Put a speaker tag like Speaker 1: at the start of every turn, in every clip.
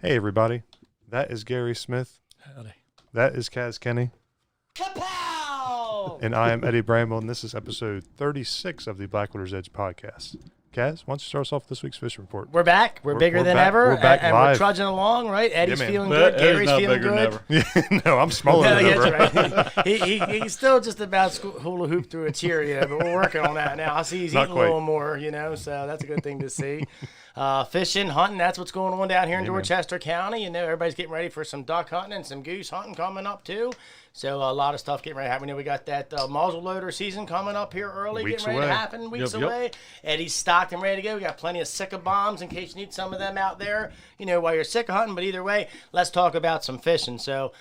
Speaker 1: Hey, everybody. That is Gary Smith.
Speaker 2: Howdy.
Speaker 1: That is Kaz Kenny.
Speaker 3: Kapow!
Speaker 1: And I am Eddie Bramble, and this is episode 36 of the Blackwater's Edge podcast. Kaz, why don't you start us off with this week's fishing report?
Speaker 3: We're back. We're bigger than
Speaker 1: back.
Speaker 3: ever.
Speaker 1: We're back
Speaker 3: and
Speaker 1: live.
Speaker 3: we're trudging along, right? Eddie's
Speaker 1: man.
Speaker 3: feeling good. Gary's feeling good.
Speaker 1: Yeah, no, I'm smaller than ever.
Speaker 3: That's right. He's still just about hula hoop through a cheer, but we're working on that now. I see he's eating a little more, so that's a good thing to see. Fishing, hunting, that's what's going on down here in Dorchester County. Everybody's getting ready for some duck hunting and some goose hunting coming up too. So a lot of stuff getting ready to happen. We got that muzzle loader season coming up here early, getting ready to happen, weeks away. Eddie's stocked and ready to go. We got plenty of Sika bombs in case you need some of them out there, while you're Sika hunting. But either way, let's talk about some fishing. So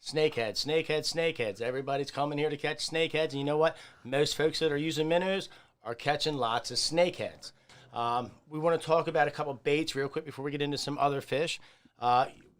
Speaker 3: snakeheads. Everybody's coming here to catch snakeheads. And you know what? Most folks that are using minnows are catching lots of snakeheads. We want to talk about a couple baits real quick before we get into some other fish.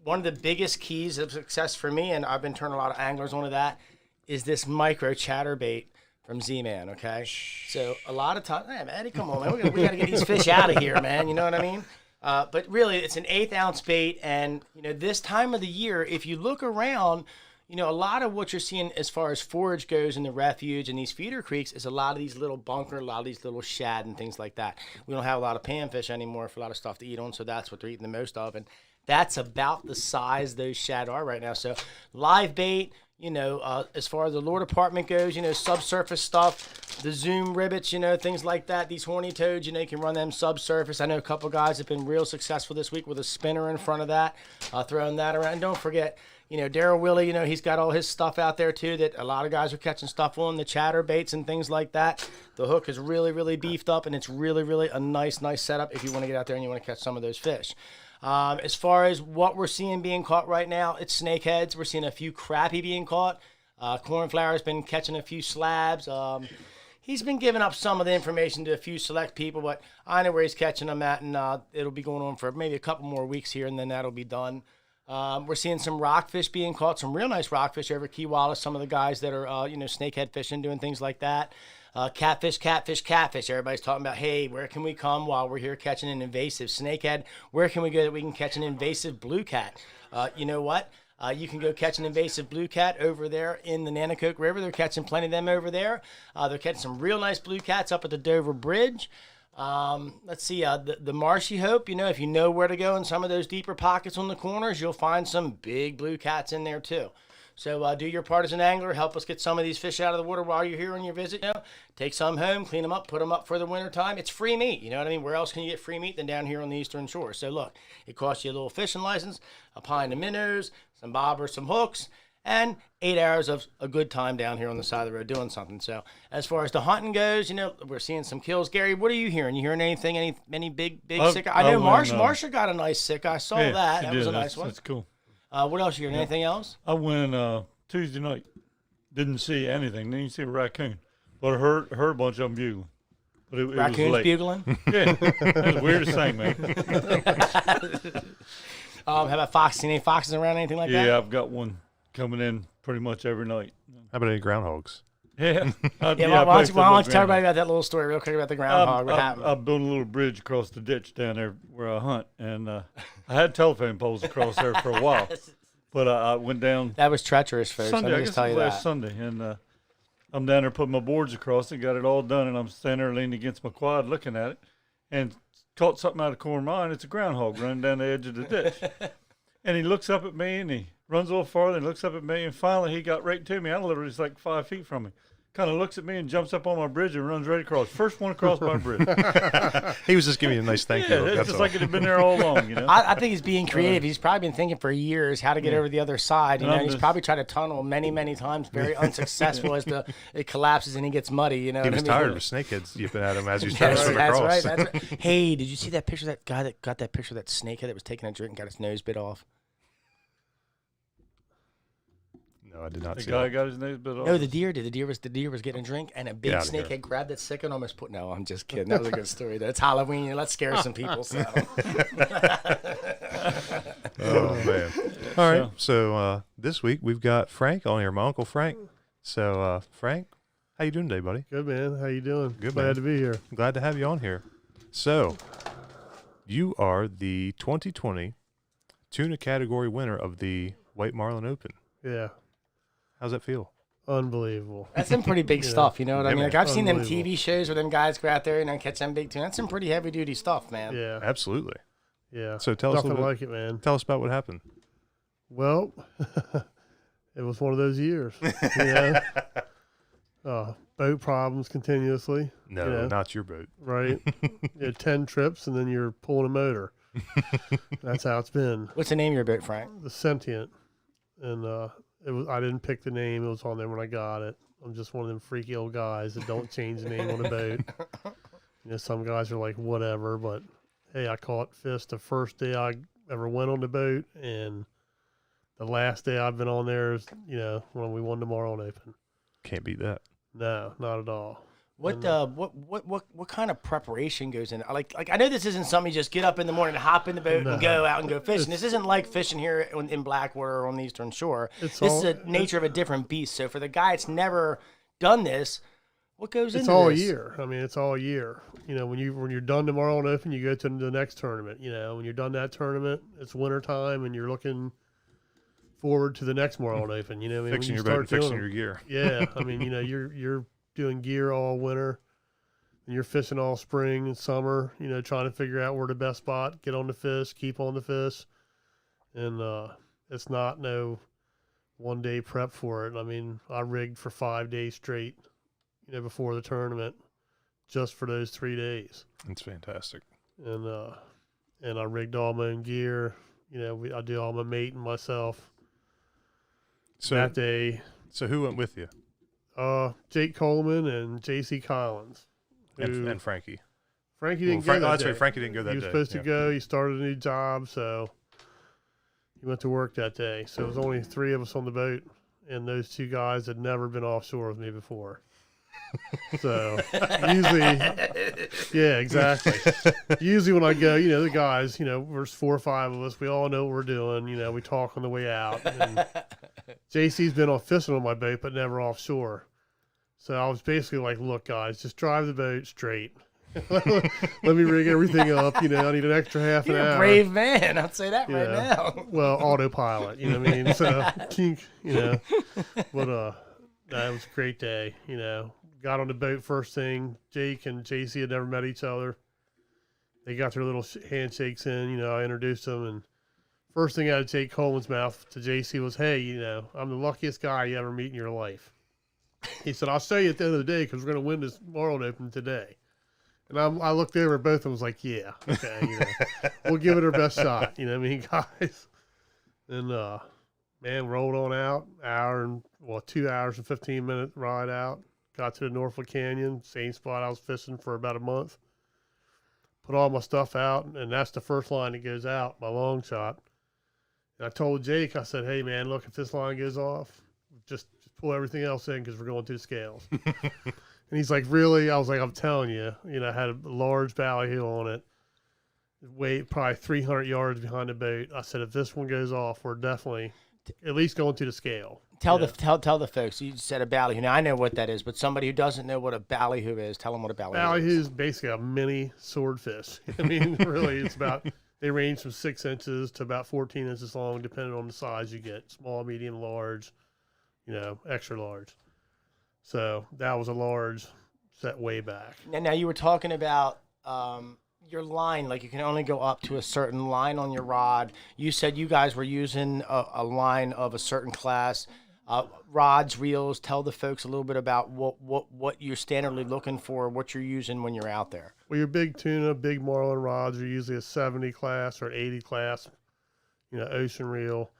Speaker 3: One of the biggest keys of success for me, and I've been turning a lot of anglers onto that, is this micro chatterbait from Z-Man, okay? So a lot of times, man, Eddie, come on, man. We got to get these fish out of here, man. You know what I mean? But really, it's an 1/8-ounce bait, and, this time of the year, if you look around, a lot of what you're seeing as far as forage goes in the refuge and these feeder creeks is a lot of these little bunker, a lot of these little shad and things like that. We don't have a lot of panfish anymore for a lot of stuff to eat on, so that's what they're eating the most of. And that's about the size those shad are right now. So live bait, as far as the lure department goes, subsurface stuff, the zoom rivets, things like that. These horny toads, you can run them subsurface. I know a couple guys have been real successful this week with a spinner in front of that, throwing that around. And don't forget, Daryl Willie, he's got all his stuff out there too that a lot of guys are catching stuff on, the chatterbaits and things like that. The hook is really, really beefed up, and it's really, really a nice setup if you want to get out there and you want to catch some of those fish. As far as what we're seeing being caught right now, it's snakeheads. We're seeing a few crappie being caught. Cornflower's been catching a few slabs. He's been giving up some of the information to a few select people, but I know where he's catching them at, and it'll be going on for maybe a couple more weeks here, and then that'll be done. We're seeing some rockfish being caught, some real nice rockfish over Key Wallace, some of the guys that are, snakehead fishing, doing things like that. Catfish. Everybody's talking about, hey, where can we come while we're here catching an invasive snakehead? Where can we go that we can catch an invasive blue cat? You know what? You can go catch an invasive blue cat over there in the Nanacoke River. They're catching plenty of them over there. They're catching some real nice blue cats up at the Dover Bridge. Let's see, the Marshy Hope, if you know where to go in some of those deeper pockets on the corners, you'll find some big blue cats in there too. So do your part as an angler. Help us get some of these fish out of the water while you're here on your visit. Take some home, clean them up, put them up for the winter time. It's free meat. You know what I mean? Where else can you get free meat than down here on the Eastern Shore? So look, it costs you a little fishing license, a pint of minnows, some bobbers, some hooks, and 8 hours of a good time down here on the side of the road doing something. So as far as the hunting goes, we're seeing some kills. Gary, what are you hearing? You hearing anything, any big Sika? I know Marsha got a nice Sika. I saw that. That was a nice one.
Speaker 2: That's cool.
Speaker 3: What else you hearing? Anything else?
Speaker 2: I went Tuesday night. Didn't see anything. Didn't see a raccoon. But I heard a bunch of them bugling. But it
Speaker 3: Raccoons
Speaker 2: was late.
Speaker 3: bugling?
Speaker 2: Yeah. That's the weirdest thing, man.
Speaker 3: How about fox? Seen any foxes around, anything like that?
Speaker 2: Yeah, I've got one coming in pretty much every night.
Speaker 1: How about any groundhogs?
Speaker 2: Yeah.
Speaker 3: Why don't you tell everybody about that little story real quick about the groundhog? What happened?
Speaker 2: I built a little bridge across the ditch down there where I hunt, and I had telephone poles across there for a while. But I went down.
Speaker 3: That was treacherous, folks.
Speaker 2: Sunday,
Speaker 3: Let me just tell you that.
Speaker 2: Last Sunday, and I'm down there putting my boards across and got it all done, and I'm standing there leaning against my quad looking at it, and caught something out of the corner of my eye, and it's a groundhog running down the edge of the ditch. And he looks up at me, and he runs a little farther and looks up at me, and finally he got right to me. I literally was like 5 feet from me. Kind of looks at me and jumps up on my bridge and runs right across. First one across my bridge.
Speaker 1: He was just giving you a nice thank you.
Speaker 2: Yeah, it's just like it had been there all along,
Speaker 3: I think he's being creative. He's probably been thinking for years how to get over the other side. He's probably tried to tunnel many times, very unsuccessful as it collapses and he gets muddy. He
Speaker 1: was tired of snakeheads yipping at him as he's trying to swim across.
Speaker 3: That's right. Hey, did you see that picture of that guy that got that picture of that snakehead that was taking a drink and got his nose bit off?
Speaker 1: No, I did not see
Speaker 2: the guy
Speaker 1: that.
Speaker 2: got his nose bit off.
Speaker 3: No, the deer did. The deer was getting a drink, and a big snakehead grabbed that Sika and almost put. No, I'm just kidding. That was a good story. That's Halloween. Let's scare some people. So.
Speaker 1: Oh man! All right. So this week we've got Frank on here. My uncle Frank. So Frank, how you doing today, buddy?
Speaker 4: Good, man. How you doing?
Speaker 1: Good,
Speaker 4: Glad
Speaker 1: man.
Speaker 4: to be here.
Speaker 1: Glad to have you on here. So you are the 2020 tuna category winner of the White Marlin Open.
Speaker 4: Yeah.
Speaker 1: How's that feel?
Speaker 4: Unbelievable.
Speaker 3: That's some pretty big stuff, you know what I
Speaker 1: Yeah,
Speaker 3: mean?
Speaker 1: man.
Speaker 3: Like I've seen them
Speaker 4: Unbelievable.
Speaker 3: TV shows where them guys go out there and catch them big tuna. That's some pretty heavy duty stuff, man.
Speaker 4: Yeah.
Speaker 1: Absolutely.
Speaker 4: Yeah.
Speaker 1: So tell us a
Speaker 4: Nothing
Speaker 1: little bit.
Speaker 4: like it, man.
Speaker 1: Tell us about what happened.
Speaker 4: Well, it was one of those years. You know? Boat problems continuously.
Speaker 1: No,
Speaker 4: you know,
Speaker 1: not your boat.
Speaker 4: right? You had 10 trips and then you're pulling a motor. That's how it's been.
Speaker 3: What's the name of your boat, Frank?
Speaker 4: The Sentient. And it was. I didn't pick the name. It was on there when I got it. I'm just one of them freaky old guys that don't change the name on a boat. You know, some guys are like, whatever. But, hey, I caught fish the first day I ever went on the boat. And the last day I've been on there is, you know, when we won the Marlin Open.
Speaker 1: Can't beat that.
Speaker 4: No, not at all.
Speaker 3: What kind of preparation goes in? Like I know this isn't something you just get up in the morning, hop in the boat, and go out and go fishing. This isn't like fishing here in Blackwater or on the Eastern Shore. This is the nature of a different beast. So for the guy that's never done this, what goes into this?
Speaker 4: It's all year. I mean, it's all year. You know, when you're done the Marlin Open, you go to the next tournament. You know, when you're done that tournament, it's winter time, and you're looking forward to the next Marlin Open. You know, I mean,
Speaker 1: Fixing
Speaker 4: when
Speaker 1: your
Speaker 4: you
Speaker 1: boat and
Speaker 4: start
Speaker 1: fixing
Speaker 4: doing
Speaker 1: your gear.
Speaker 4: Yeah, I mean, you know, you're doing gear all winter, and you're fishing all spring and summer. You know, trying to figure out where the best spot, get on the fish, keep on the fish, and it's not no 1 day prep for it. I mean, I rigged for 5 days straight, you know, before the tournament, just for those 3 days.
Speaker 1: It's fantastic.
Speaker 4: And I rigged all my own gear. You know, I do all my mating myself.
Speaker 1: So
Speaker 4: That day,
Speaker 1: So who went with you?
Speaker 4: Jake Coleman and J.C. Collins.
Speaker 1: And Frankie.
Speaker 4: Frankie didn't
Speaker 1: Frank,
Speaker 4: go that
Speaker 1: that's
Speaker 4: day.
Speaker 1: right. Frankie didn't go that day.
Speaker 4: He was supposed
Speaker 1: Yeah.
Speaker 4: to go. He started a new job, so he went to work that day. So it was only 3 of us on the boat, and those 2 guys had never been offshore with me before. So usually, yeah, exactly. Usually when I go, you know, the guys, you know, there's 4 or 5 of us. We all know what we're doing. You know, we talk on the way out. And JC's been on fishing on my boat, but never offshore. So I was basically like, look, guys, just drive the boat straight. Let me rig everything up. You know, I need an extra half an
Speaker 3: You're
Speaker 4: hour.
Speaker 3: a brave man. I'll say that right
Speaker 4: Yeah.
Speaker 3: now.
Speaker 4: Well, autopilot, you know what I mean? So, you know, but that was a great day, you know. Got on the boat first thing. Jake and JC had never met each other. They got their little handshakes in, you know, I introduced them, and first thing out of Jake Coleman's mouth to JC was, hey, you know, I'm the luckiest guy you ever meet in your life. He said, I'll show you at the end of the day because we're going to win this Marlin Open today. And I looked over at both of them and was like, yeah, okay, you know, we'll give it our best shot. You know what I mean, guys? And, man, rolled on out, 2 hours and 15-minute ride out. Got to the Norfolk Canyon, same spot I was fishing for about a month. Put all my stuff out, and that's the first line that goes out, my long shot. And I told Jake, I said, hey, man, look, if this line goes off, just pull everything else in because we're going to the scales. And he's like, really? I was like, I'm telling you. You know, I had a large ballyhoo on it, probably 300 yards behind the boat. I said, if this one goes off, we're definitely at least going to the scale.
Speaker 3: Tell the folks. You said a ballyhoo. Now I know what that is, but somebody who doesn't know what a ballyhoo is, tell them what a ballyhoo
Speaker 4: Ballyhoo
Speaker 3: is.
Speaker 4: is basically a mini swordfish. I mean, really, it's about, they range from 6 inches to about 14 inches long, depending on the size you get. Small, medium, large, you know, extra large. So that was a large set way back.
Speaker 3: Now you were talking about your line, like you can only go up to a certain line on your rod. You said you guys were using a line of a certain class. Rods, reels, tell the folks a little bit about what you're standardly looking for, what you're using when you're out there.
Speaker 4: Well, your big tuna, big marlin rods are usually a 70 class or an 80 class, you know, ocean reel.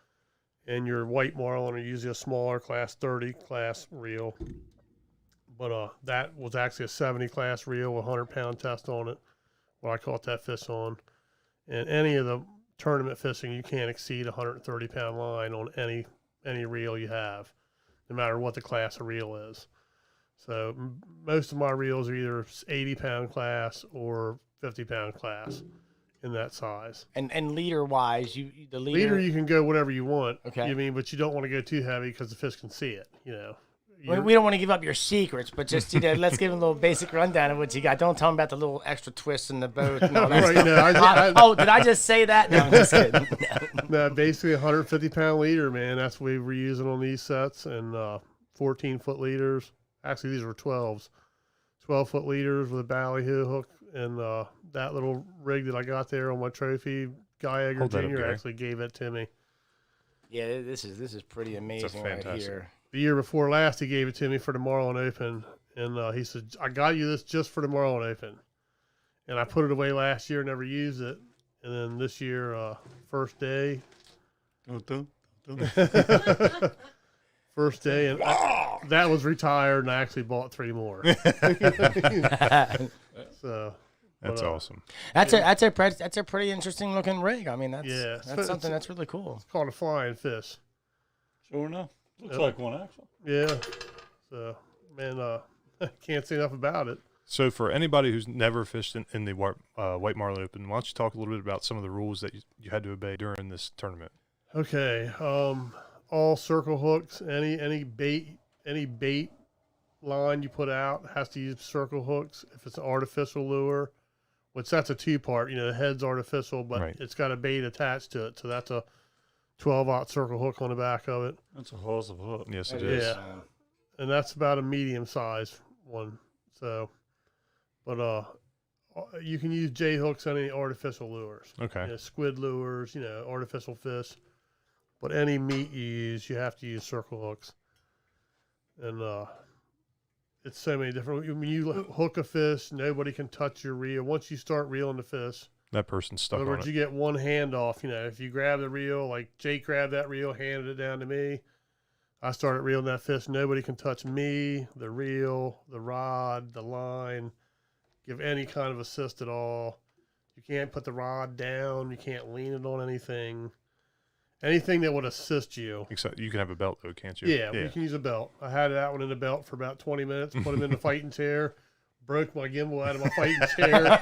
Speaker 4: And your white marlin are usually a smaller class, 30 class reel. But that was actually a 70 class reel with a 100-pound test on it, what I caught that fish on. And any of the tournament fishing, you can't exceed a 130-pound line on any reel you have, no matter what the class of reel is. So most of my reels are either 80-pound class or 50-pound class in that size.
Speaker 3: And leader wise, the leader
Speaker 4: Leader, you can go whatever you want.
Speaker 3: Okay.
Speaker 4: You mean, but you don't want to go too heavy because the fish can see it, you know.
Speaker 3: We don't want to give up your secrets, but just let's give them a little basic rundown of what you got. Don't tell them about the little extra twists in the boat and all that stuff. No, did I just say that? No, I'm just kidding.
Speaker 4: No, basically 150-pound leader, man. That's what we were using on these sets, and 14-foot leaders. Actually, these were 12s. 12-foot leaders with a ballyhoo hook, and that little rig that I got there on my trophy, Guy Edgar Jr. actually gave it to me.
Speaker 3: Yeah, this is pretty amazing right here.
Speaker 4: The year before last, he gave it to me for the Marlin Open, and he said, "I got you this just for the Marlin Open." And I put it away last year, never used it, and then this year, first day, first day, and that was retired, and I actually bought 3 more. So.
Speaker 1: That's awesome.
Speaker 3: That's a pretty interesting looking rig. I mean, that's something that's really cool.
Speaker 4: It's called a flying fish.
Speaker 2: Sure enough, looks like one actually.
Speaker 4: Yeah. So, man, I can't say enough about it.
Speaker 1: So, for anybody who's never fished in the White Marlin Open, why don't you talk a little bit about some of the rules that you had to obey during this tournament?
Speaker 4: Okay. All circle hooks, any bait line you put out has to use circle hooks. If it's an artificial lure, which that's a 2-part, the head's artificial, but It's got a bait attached to it. So that's a 12-aught circle hook on the back of it.
Speaker 2: That's a horse of hook.
Speaker 1: Yes, it is.
Speaker 4: Yeah. And that's about a medium-sized one. So, but you can use J hooks on any artificial lures.
Speaker 1: Okay.
Speaker 4: Squid lures, artificial fish. But any meat you use, you have to use circle hooks. And it's so many different. When you hook a fish, nobody can touch your reel. Once you start reeling the fish,
Speaker 1: that person's stuck on it.
Speaker 4: In other words, you get one hand off. If you grab the reel, like Jake grabbed that reel, handed it down to me, I started reeling that fish. Nobody can touch me, the reel, the rod, the line, give any kind of assist at all. You can't put the rod down. You can't lean it on anything. Anything that would assist you.
Speaker 1: Except you can have a belt, though, can't you?
Speaker 4: Yeah, we can use a belt. I had that one in the belt for about 20 minutes, put him in the fighting chair, broke my gimbal out of my fighting chair.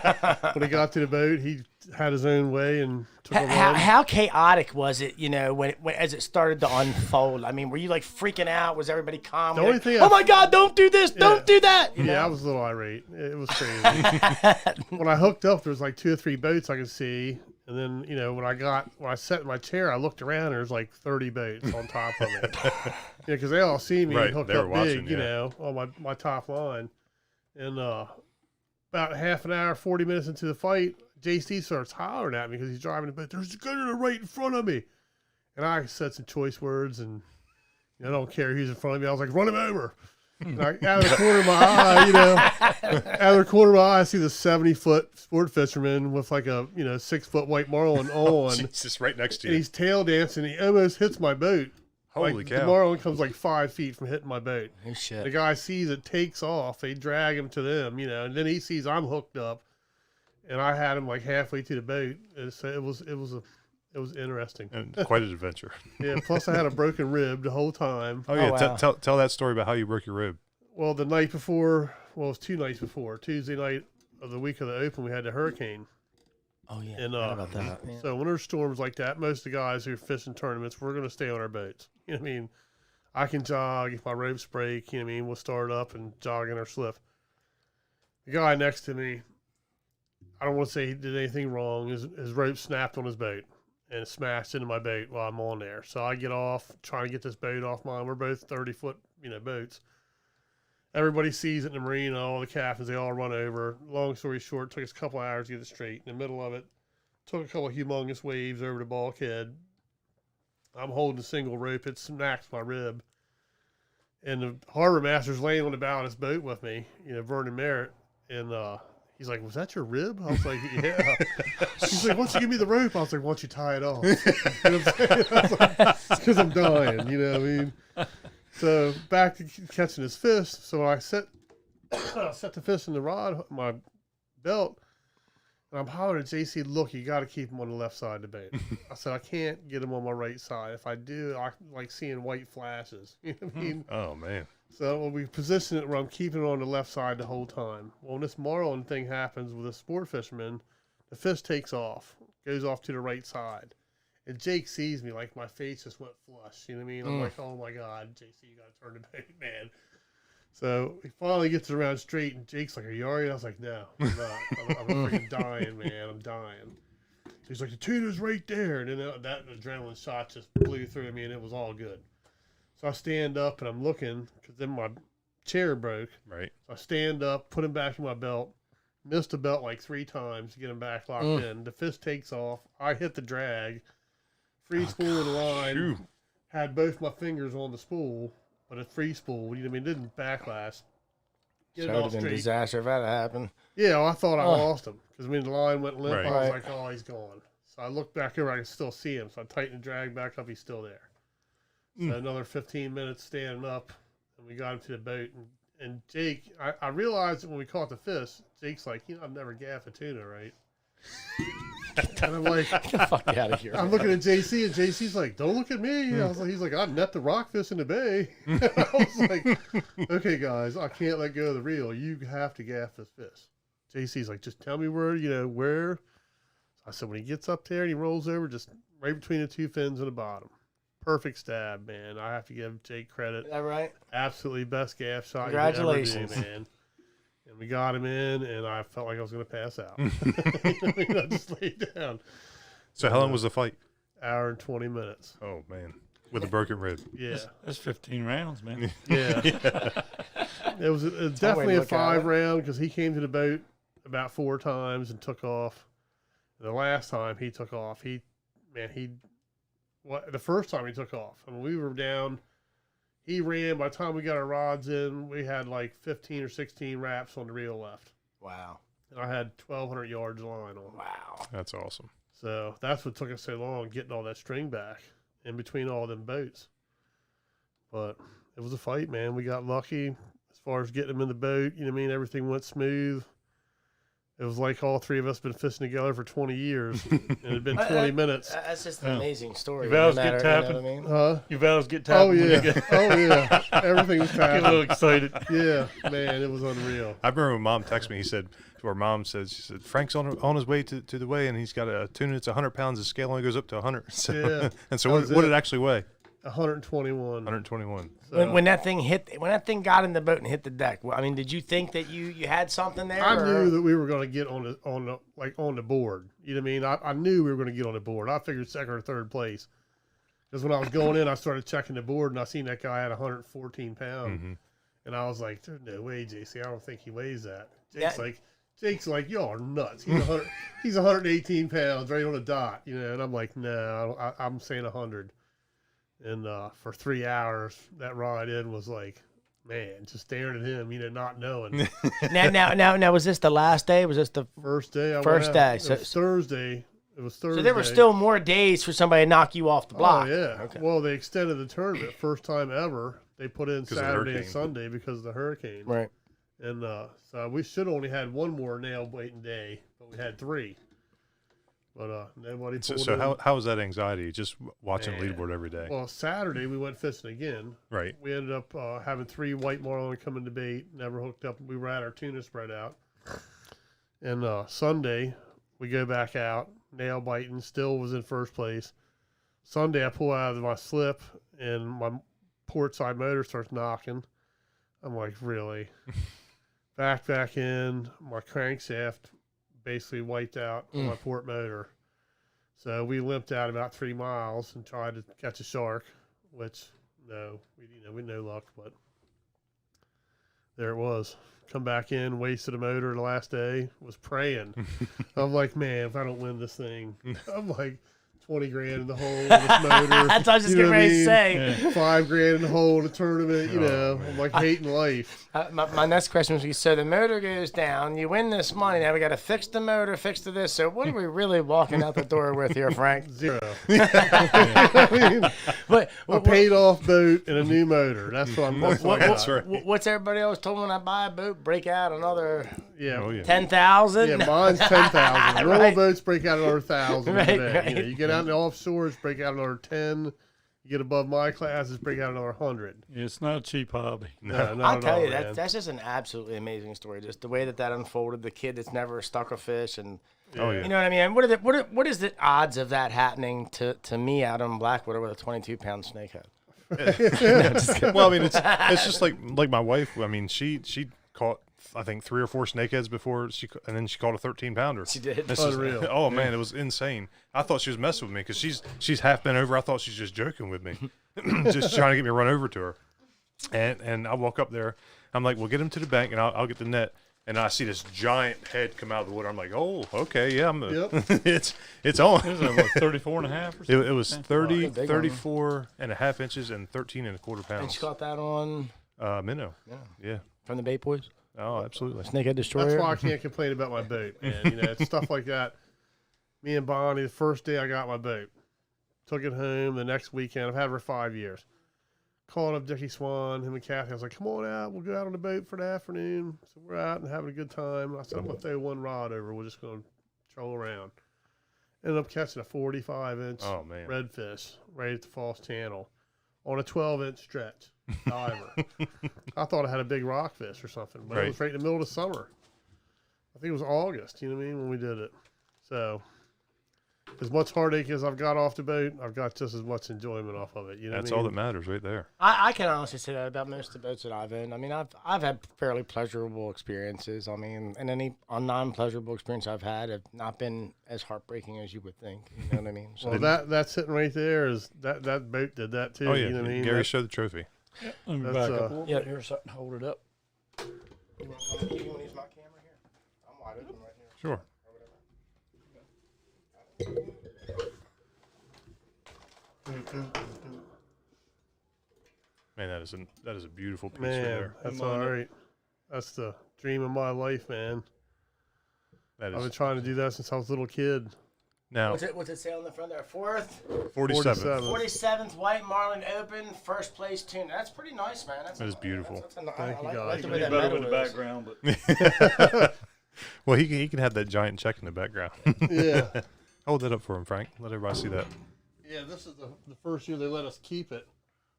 Speaker 4: When he got to the boat, he had his own way and took a run.
Speaker 3: How chaotic was it, when as it started to unfold? I mean, were you like freaking out? Was everybody calm?
Speaker 4: The only thing
Speaker 3: oh my God, don't do this, don't do that.
Speaker 4: I was a little irate. It was crazy. When I hooked up, there was like 2 or 3 boats I could see. And then, when I sat in my chair, I looked around, there's like 30 boats on top of me. Because they all see me hooked up big, on my top line. And about half an hour, 40 minutes into the fight, JC starts hollering at me because he's driving the boat. There's a gunner right in front of me. And I said some choice words, and I don't care who's in front of me. I was like, run him over. And out of the corner of my eye, I see the 70-foot sport fisherman with like a 6-foot white marlin on.
Speaker 1: Jesus, right next to you.
Speaker 4: And he's tail dancing. He almost hits my boat.
Speaker 1: Holy cow!
Speaker 4: The marlin comes like 5 feet from hitting my boat.
Speaker 3: Oh shit!
Speaker 4: The guy sees it, takes off. They drag him to them, and then he sees I'm hooked up, and I had him like halfway to the boat. And so it was interesting.
Speaker 1: And quite an adventure.
Speaker 4: Yeah, plus I had a broken rib the whole time.
Speaker 1: Oh, yeah.
Speaker 3: Wow.
Speaker 1: Tell that story about how you broke your rib.
Speaker 4: Well, the night before, it was 2 nights before. Tuesday night of the week of the Open, we had the hurricane.
Speaker 3: Oh, yeah.
Speaker 4: And,
Speaker 3: I about that. Yeah.
Speaker 4: So when there's storms like that, most of the guys who are fishing tournaments, we're going to stay on our boats. I can jog if my ropes break. We'll start up and jog in our slip. The guy next to me, I don't want to say he did anything wrong. His rope snapped on his boat and smashed into my boat while I'm on there. So I get off, trying to get this boat off mine. We're both 30-foot, boats. Everybody sees it in the marina, all the captains, they all run over. Long story short, took us a couple hours to get it straight. In the middle of it, took a couple of humongous waves over the bulkhead. I'm holding a single rope. It smacks my rib. And the harbor master's laying on the bow of his boat with me, Vernon Merritt. And he's like, was that your rib? I was like, yeah. He's like, why don't you give me the rope? I was like, why don't you tie it off? It's because I'm dying, So back to catching his fish. So I set the fish in the rod, my belt, and I'm hollering at JC, look, you got to keep him on the left side of the boat. I said, I can't get him on my right side. If I do, I like seeing white flashes. You know what I mean?
Speaker 1: Oh, man.
Speaker 4: So when we position it where I'm keeping it on the left side the whole time. Well, when this marlin thing happens with a sport fisherman, the fish takes off, goes off to the right side. And Jake sees me, like my face just went flush. You know what I mean? I'm like, oh my God, JC, you got to turn the boat, man. So he finally gets around straight, and Jake's like, are you all right? I was like, no, I'm not. I'm freaking dying, man. I'm dying. He's like, the tuna's right there. And then that adrenaline shot just blew through me, and it was all good. So I stand up, and I'm looking, because then my chair broke.
Speaker 1: Right.
Speaker 4: So I stand up, put him back in my belt, missed the belt like 3 times to get him back locked in. The fish takes off. I hit the drag. Free spool in the line.
Speaker 1: Shoot.
Speaker 4: Had both my fingers on the spool, but a free spool. You know what I mean? It didn't backlash. Get
Speaker 3: So
Speaker 4: it
Speaker 3: it
Speaker 4: all
Speaker 3: would have been a
Speaker 4: straight.
Speaker 3: disaster if that had happened.
Speaker 4: Yeah, well, I thought I lost him. Because, I mean, the line went limp.
Speaker 1: Right.
Speaker 4: I was
Speaker 3: Right.
Speaker 4: like, oh, he's gone. So I looked back over. I can still see him. So I tightened the drag back up. He's still there. So another 15 minutes standing up, and we got him to the boat. And Jake, I realized that when we caught the fish, Jake's like, I've never gaffed a tuna, right? And I'm like,
Speaker 3: Get the fuck out of here.
Speaker 4: I'm looking at JC, and JC's like, don't look at me. I was like, he's like, I net the rockfish in the bay. I was like, okay, guys, I can't let go of the reel. You have to gaff this fish. JC's like, just tell me where. I said, when he gets up there and he rolls over, just right between the 2 fins in the bottom. Perfect stab, man. I have to give Jake credit.
Speaker 3: Is that right?
Speaker 4: Absolutely best gaff shot
Speaker 3: Congratulations.
Speaker 4: you could ever do, man. And we got him in, and I felt like I was going to pass out. I just laid down.
Speaker 1: So how long was the fight?
Speaker 4: Hour and 20 minutes.
Speaker 1: Oh man, with a broken rib.
Speaker 4: Yeah.
Speaker 2: That's 15 rounds, man.
Speaker 4: Yeah. It was definitely a 5-round because he came to the boat about 4 times and took off. The last time he took off, the first time he took off, and we were down, he ran. By the time we got our rods in, we had like 15 or 16 wraps on the reel left.
Speaker 3: Wow.
Speaker 4: And I had 1,200 yards of line on.
Speaker 3: Wow.
Speaker 1: That's awesome.
Speaker 4: So that's what took us so long, getting all that string back in between all them boats. But it was a fight, man. We got lucky as far as getting them in the boat. You know what I mean? Everything went smooth. It was like all 3 of us been fishing together for 20 years, and it had been 20 minutes.
Speaker 3: That's just an amazing story.
Speaker 2: Your valves
Speaker 3: no
Speaker 2: get
Speaker 3: matter,
Speaker 2: tapping.
Speaker 3: You know what I mean?
Speaker 2: Your valves get tapped.
Speaker 4: Oh yeah, oh yeah. Everything was
Speaker 2: Get a little
Speaker 4: tapping.
Speaker 2: excited.
Speaker 4: Yeah, man, it was unreal.
Speaker 1: I remember when Mom texted me. She said Frank's on his way to the weigh, and he's got a tuna that's 100 pounds. The scale only goes up to 100. So,
Speaker 4: Yeah.
Speaker 1: and so what did it actually weigh?
Speaker 4: 121.
Speaker 1: 121.
Speaker 4: So,
Speaker 3: When that thing got in the boat and hit the deck, I mean, did you think that you had something there?
Speaker 4: I knew that we were going to get on the board. You know what I mean? I knew we were going to get on the board. I figured 2nd or 3rd place. Because when I was going in, I started checking the board, and I seen that guy had 114 pounds.
Speaker 1: Mm-hmm.
Speaker 4: And I was like, there's no way, JC. I don't think he weighs that.
Speaker 3: Yeah.
Speaker 4: Jake's like, y'all are nuts. He's 118 pounds right on the dot. You know, and I'm like, no, I'm saying 100. And for 3 hours, that ride in was like, man, just staring at him, not knowing.
Speaker 3: Now, was this the last day? Was this the
Speaker 4: First day.
Speaker 3: First day.
Speaker 4: So it was Thursday. It was Thursday.
Speaker 3: So there were still more days for somebody to knock you off the block.
Speaker 4: Oh, yeah.
Speaker 3: Okay.
Speaker 4: Well, they extended the tournament. First time ever. They put in
Speaker 1: of the
Speaker 4: Saturday and
Speaker 1: hurricane.
Speaker 4: Sunday because of the hurricane.
Speaker 3: Right.
Speaker 4: And so we should have only had 1 more nail biting day, but we had 3. But nobody pulled
Speaker 1: So
Speaker 4: in.
Speaker 1: how was that anxiety? Just watching the
Speaker 4: Man.
Speaker 1: leaderboard every day.
Speaker 4: Well, Saturday we went fishing again.
Speaker 1: Right.
Speaker 4: We ended up having 3 white marlin come into bait, never hooked up. We were at our tuna spread out. And Sunday we go back out, nail biting, still was in first place. Sunday I pull out of my slip and my port side motor starts knocking. I'm like, really? back in, my crankshaft basically wiped out on my port motor. So we limped out about 3 miles and tried to catch a shark, which no, we no luck, but there it was. Come back in, wasted a motor the last day, was praying. I'm like, man, if I don't win this thing, I'm like 20 grand in the hole in this motor.
Speaker 3: That's what I was just getting ready to say.
Speaker 2: Yeah.
Speaker 4: 5 grand in the hole in the tournament, I'm like hating life.
Speaker 3: My next question was, so the motor goes down, you win this money, now we got to fix the motor, fix to this. So what are we really walking out the door with here, Frank?
Speaker 4: 0.
Speaker 3: But
Speaker 4: A paid off boat and a new motor. That's what I'm
Speaker 1: That's right.
Speaker 3: what's everybody always told me when I buy a boat? Break out another
Speaker 4: Yeah.
Speaker 1: Oh, yeah.
Speaker 3: 10,000.
Speaker 4: Yeah, mine's 10,000. Roll
Speaker 3: Right.
Speaker 4: boats break out another 1,000
Speaker 3: Right,
Speaker 4: a day.
Speaker 3: right.
Speaker 4: You get out in the offshores, break out another 10. You get above my classes, bring out another 100.
Speaker 2: It's not a cheap hobby.
Speaker 4: No, not
Speaker 3: I'll
Speaker 4: at
Speaker 3: tell
Speaker 4: all,
Speaker 3: you,
Speaker 4: man.
Speaker 3: that's just an absolutely amazing story. Just the way that unfolded. The kid that's never stuck a fish, and
Speaker 1: Oh yeah.
Speaker 3: you know what I mean. What is the odds of that happening to me out on Blackwater with a 22-pound snakehead?
Speaker 1: Well, I mean, it's just like my wife. I mean, she caught I think 3 or 4 snakeheads before and then she caught a 13-pounder.
Speaker 3: She did.
Speaker 1: It's
Speaker 4: Unreal.
Speaker 1: Just, oh man, it was insane. I thought she was messing with me because she's half bent over. I thought she's just joking with me, just trying to get me to run over to her. And I walk up there. I'm like, well, get him to the bank and I'll get the net. And I see this giant head come out of the water. I'm like, oh, okay, yeah, it's on.
Speaker 2: It was what, 34 and a half or something?
Speaker 1: It was 30,
Speaker 3: big
Speaker 1: 34 and a half inches and 13 and a quarter
Speaker 3: And
Speaker 1: pounds.
Speaker 3: she caught that on
Speaker 1: Minnow. Yeah.
Speaker 3: from the Bait Boys.
Speaker 1: Oh, absolutely.
Speaker 3: Snakehead Destroyer.
Speaker 4: That's why I can't complain about my boat, man. You know, it's stuff like that. Me and Bonnie, the first day I got my boat, took it home the next weekend. I've had it for 5 years. Called up Dickie Swan, him and Kathy. I was like, come on out. We'll go out on the boat for the afternoon. So we're out and having a good time. I said, I'm going to throw one rod over. We're just going to troll around. Ended up catching a 45-inch
Speaker 1: Oh, man.
Speaker 4: redfish right at the false channel on a 12-inch stretch diver. I thought I had a big rockfish or something, but it was right in the middle of the summer. I think it was August, you know what I mean, when we did it. So as much heartache as I've got off the boat, I've got just as much enjoyment off of it. You know
Speaker 1: That's
Speaker 4: what I
Speaker 1: all
Speaker 4: mean?
Speaker 1: that matters right there.
Speaker 3: I can honestly say that about most of the boats that I've owned. I mean, I've had fairly pleasurable experiences. I mean, and any non-pleasurable experience I've had have not been as heartbreaking as you would think. You know what I mean? So
Speaker 4: Well, that sitting right there is that boat did that too.
Speaker 1: Oh, yeah.
Speaker 4: You know what I mean?
Speaker 1: Gary showed the trophy.
Speaker 2: Let me
Speaker 4: That's,
Speaker 2: back up a little
Speaker 3: yeah.
Speaker 2: bit here so I can hold it up.
Speaker 3: You want to use my camera here? I'm wide open right here.
Speaker 1: Sure. Man, that is a beautiful piece right
Speaker 4: Man,
Speaker 1: there.
Speaker 4: that's
Speaker 2: Come on
Speaker 4: all
Speaker 2: up.
Speaker 4: right. That's the dream of my life, man.
Speaker 1: That
Speaker 4: I've been
Speaker 1: is
Speaker 4: trying to do that since I was a little kid.
Speaker 1: now
Speaker 3: What's it say on the front there? 4th?
Speaker 1: 47.
Speaker 3: 47th White Marlin Open, first place tune. That's pretty nice, man.
Speaker 1: That is beautiful.
Speaker 4: Thank you,
Speaker 3: I
Speaker 4: guys.
Speaker 3: like the way
Speaker 2: Be
Speaker 3: that
Speaker 2: better with
Speaker 3: metal
Speaker 2: the
Speaker 3: is.
Speaker 2: background, but
Speaker 1: Well, he can have that giant check in the background.
Speaker 4: Yeah.
Speaker 1: Hold that up for him, Frank. Let everybody see that.
Speaker 4: Yeah, this is the first year they let us keep it.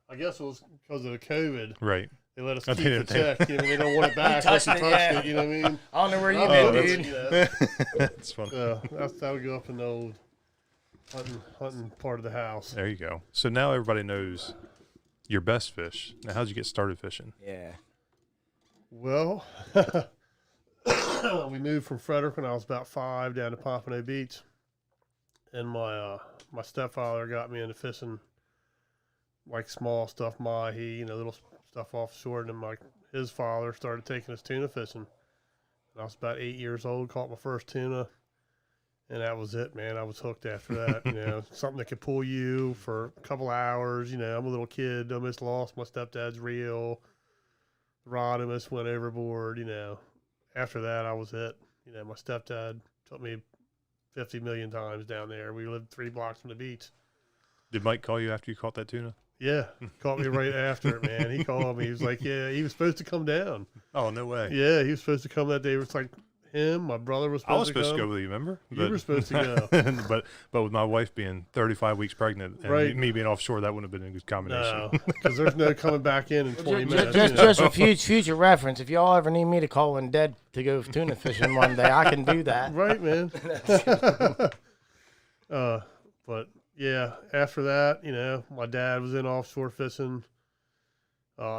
Speaker 4: I guess it was because of the COVID.
Speaker 1: Right.
Speaker 4: They let us
Speaker 1: I
Speaker 4: keep
Speaker 1: think
Speaker 4: the
Speaker 1: they-
Speaker 4: check. You know, they don't want it back.
Speaker 3: touched
Speaker 4: Unless you
Speaker 3: it,
Speaker 4: touched
Speaker 3: yeah.
Speaker 4: it, you know what I mean?
Speaker 3: I don't know where you've
Speaker 4: Oh,
Speaker 3: been,
Speaker 4: that's-
Speaker 3: dude.
Speaker 4: yeah.
Speaker 1: That's fun.
Speaker 4: That'll go up in the old hunting part of the house.
Speaker 1: There you go. So now everybody knows your best fish. Now, how'd you get started fishing?
Speaker 3: Yeah.
Speaker 4: Well, we moved from Frederick when I was about 5 down to Pompano Beach, and my stepfather got me into fishing, like small stuff, mahi, little stuff offshore. And then his father started taking us tuna fishing. And I was about 8 years old, caught my first tuna, and that was it, man. I was hooked after that. Something that could pull you for a couple hours. I'm a little kid, almost lost my stepdad's reel. The rod almost went overboard. After that, I was it. My stepdad took me 50 million times down there. We lived 3 blocks from the beach.
Speaker 1: Did Mike call you after you caught that tuna?
Speaker 4: Yeah, caught me right after it, man. He called me. He was like, yeah, he was supposed to come down.
Speaker 1: Oh, no way.
Speaker 4: Yeah, he was supposed to come that day. It was like him, my brother was supposed to
Speaker 1: I was supposed to
Speaker 4: come.
Speaker 1: go with you, remember?
Speaker 4: You were supposed to go.
Speaker 1: but with my wife being 35 weeks pregnant and
Speaker 4: Right.
Speaker 1: me being offshore, that wouldn't have been a good combination.
Speaker 4: No, because there's no coming back in 20 minutes.
Speaker 3: Just for future reference, if y'all ever need me to call in dead to go tuna fishing one day, I can do that.
Speaker 4: Right, man. But yeah, after that, my dad was in offshore fishing.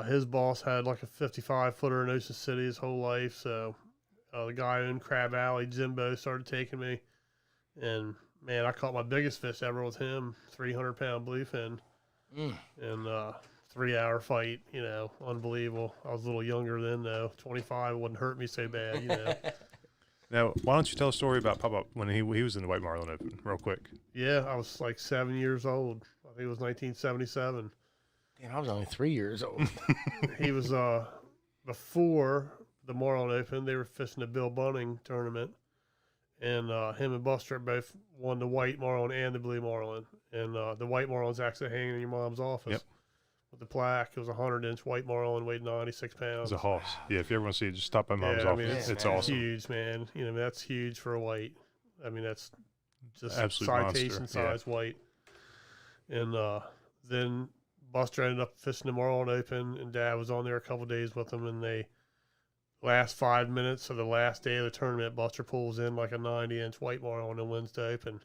Speaker 4: His boss had like a 55-footer in Ocean City his whole life. So the guy who owned Crab Alley, Jimbo, started taking me. And man, I caught my biggest fish ever with him, 300-pound bluefin. And 3-hour fight, unbelievable. I was a little younger then, though. 25 wouldn't hurt me so bad,
Speaker 1: Now, why don't you tell a story about Pop-Up when he was in the White Marlin Open, real quick?
Speaker 4: Yeah, I was like 7 years old. I think it was 1977.
Speaker 3: Damn, I was only 3 years old.
Speaker 4: He was before the Marlin Open. They were fishing the Bill Bunning tournament, and him and Buster both won the White Marlin and the Blue Marlin. And the White Marlin's actually hanging in your mom's office with the plaque. It was a 100-inch White Marlin, weighed 96 pounds.
Speaker 1: It's a hoss. Yeah, if you ever want to see it, just stop by Mom's
Speaker 4: Yeah, I
Speaker 1: office.
Speaker 4: mean,
Speaker 1: it's
Speaker 3: man.
Speaker 1: awesome.
Speaker 4: Huge, man. That's huge for a white. I mean, that's just
Speaker 1: Absolute
Speaker 4: citation
Speaker 1: monster, yeah.
Speaker 4: size white. And then Buster ended up fishing the Marlin Open, and Dad was on there a couple of days with him, and they last 5 minutes of the last day of the tournament, Buster pulls in like a 90-inch White Marlin and wins the Open.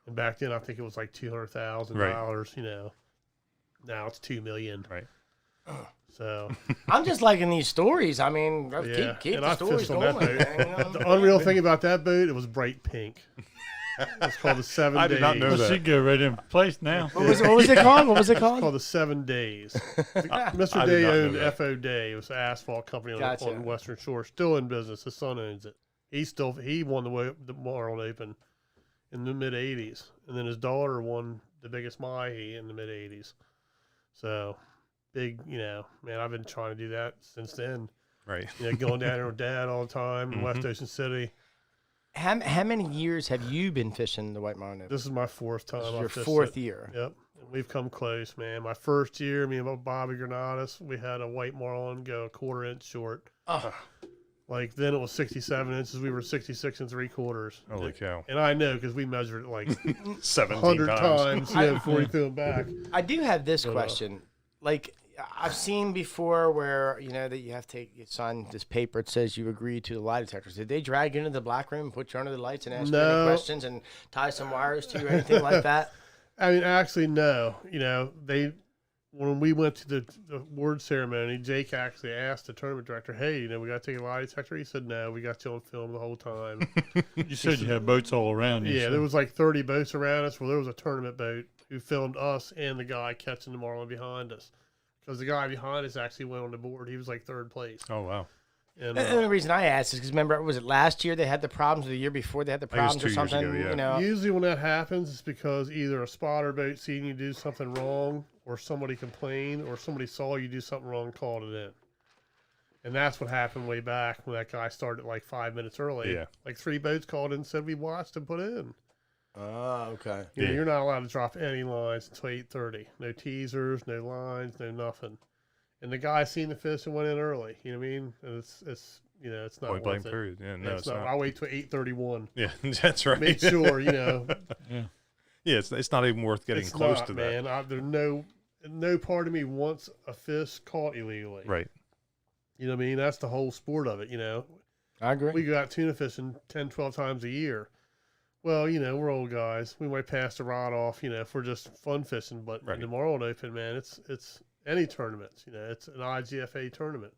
Speaker 4: And back then, I think it was like $200,000.
Speaker 1: Right.
Speaker 4: You know, now it's $2 million.
Speaker 1: Right.
Speaker 4: So
Speaker 3: I'm just liking these stories. I mean,
Speaker 4: yeah,
Speaker 3: keep
Speaker 4: and
Speaker 3: the
Speaker 4: I
Speaker 3: stories
Speaker 4: fished on
Speaker 3: going.
Speaker 4: that boat.
Speaker 3: Man.
Speaker 4: The unreal thing about that boat, it was bright pink. It's called the 7
Speaker 1: I
Speaker 4: Days.
Speaker 1: did not know
Speaker 2: Well,
Speaker 1: that.
Speaker 2: she'd go right in place now.
Speaker 3: What was it called? What was it
Speaker 4: It's
Speaker 3: called?
Speaker 4: called the 7 Days. Mr.
Speaker 1: I did
Speaker 4: Day
Speaker 1: not know
Speaker 4: owned
Speaker 1: that.
Speaker 4: FO Day. It was an asphalt company
Speaker 3: Gotcha.
Speaker 4: on Western Shore. Still in business. His son owns it. He won the Marlin Open in the mid '80s, and then his daughter won the biggest Mahi in the mid '80s. So big, you know, man. I've been trying to do that since then.
Speaker 1: Right.
Speaker 4: You know, going down there with Dad all the time in West Ocean City.
Speaker 3: How many years have you been fishing the White Marlin Open?
Speaker 4: This is my fourth time.
Speaker 3: This is
Speaker 4: I've
Speaker 3: your
Speaker 4: fished
Speaker 3: fourth
Speaker 4: it.
Speaker 3: year.
Speaker 4: Yep. We've come close, man. My first year, me and Bobby Granados, we had a White Marlin go a 1/4 inch short.
Speaker 3: Oh.
Speaker 4: Like then it was 67 inches. We were 66 3/4.
Speaker 1: Holy cow.
Speaker 4: And I know because we measured it like
Speaker 1: 17
Speaker 4: 100
Speaker 1: times.
Speaker 4: times, you know, before we threw it back.
Speaker 3: I do have this question. Like, I've seen before where, you know, that you have to sign this paper. It says you agree to the lie detectors. Did they drag you into the black room, put you under the lights, and ask you any questions and tie some wires to you or anything like that?
Speaker 4: I mean, actually, no. You know, when we went to the award ceremony, Jake actually asked the tournament director, "Hey, you know, we got to take a lie detector." He said, "No, we got you on film the whole time."
Speaker 2: You said you had boats all around you.
Speaker 4: Yeah,
Speaker 2: so.
Speaker 4: there was like 30 boats around us. Well, there was a tournament boat who filmed us and the guy catching the marlin behind us. Because the guy behind us actually went on the board. He was like 3rd place.
Speaker 1: Oh, wow.
Speaker 4: And
Speaker 3: And the reason I asked is because remember, was it last year they had the problems, or the year before they had the
Speaker 1: think it was
Speaker 3: problems, or
Speaker 1: 2 years
Speaker 3: something?
Speaker 1: ago, yeah.
Speaker 3: You know,
Speaker 4: usually when that happens, it's because either a spotter boat seen you do something wrong, or somebody complained, or somebody saw you do something wrong and called it in. And that's what happened way back when that guy started like 5 minutes early.
Speaker 1: Yeah.
Speaker 4: Like 3 boats called in and said, "We watched and put in."
Speaker 3: oh, okay.
Speaker 4: You know,
Speaker 1: Yeah.
Speaker 4: you're not allowed to drop any lines until 8:30. No teasers, no lines, no nothing. And the guy seen the fish and went in early. You know what I mean? And it's you know, it's not
Speaker 1: Point blank
Speaker 4: worth it.
Speaker 1: period. Yeah, no,
Speaker 4: Yeah,
Speaker 1: it's
Speaker 4: not.
Speaker 1: not.
Speaker 4: I'll wait till 8:31.
Speaker 1: Yeah, that's right.
Speaker 4: Make sure, you know.
Speaker 1: Yeah, it's not even worth getting
Speaker 4: It's
Speaker 1: close
Speaker 4: not,
Speaker 1: to that.
Speaker 4: man. There's no part of me wants a fish caught illegally.
Speaker 1: Right.
Speaker 4: You know what I mean? That's the whole sport of it, you know.
Speaker 3: I agree.
Speaker 4: We go out tuna fishing 10, 12 times a year. Well, you know, we're old guys. We might pass the rod off, you know, if we're just fun fishing. But
Speaker 1: Right.
Speaker 4: in the Marlin Open, man, it's any tournaments. You know, it's an IGFA tournament.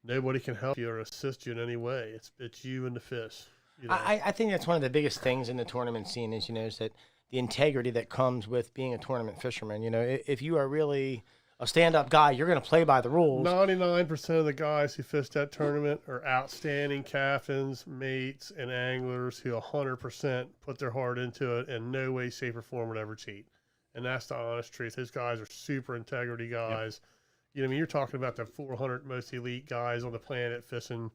Speaker 4: Nobody can help you or assist you in any way. It's you and the fish. You know?
Speaker 3: I think that's one of the biggest things in the tournament scene is, you know, is that the integrity that comes with being a tournament fisherman. You know, if you are really a stand-up guy, you're going to play by the rules.
Speaker 4: 99% of the guys who fish that tournament are outstanding captains, mates, and anglers who 100% put their heart into it and no way, shape, or form would ever cheat. And that's the honest truth. Those guys are super integrity guys. Yep. You know, I mean, you're talking about the 400 most elite guys on the planet fishing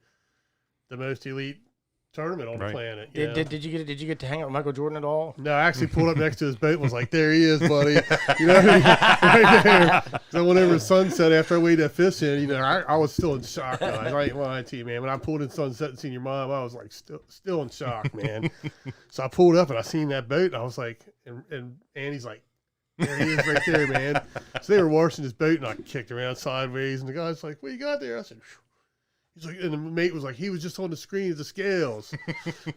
Speaker 4: the most elite tournament on the planet.
Speaker 3: Did you get to hang out with Michael Jordan at all?
Speaker 4: No, I actually pulled up next to his boat and was like, "There he is, buddy." You know, right there. So went over to Sunset after I weighed that fish in. You know, I was still in shock, guys. I ain't lying to you, man. When I pulled in Sunset and seen your mom, I was like, still in shock, man. So I pulled up and I seen that boat and I was like, and Andy's like, "There he is, right there, man." So they were washing his boat and I kicked around sideways and the guy's like, "What you got there?" I said, "Phew." He's like, and the mate was like, "He was just on the screen of the scales."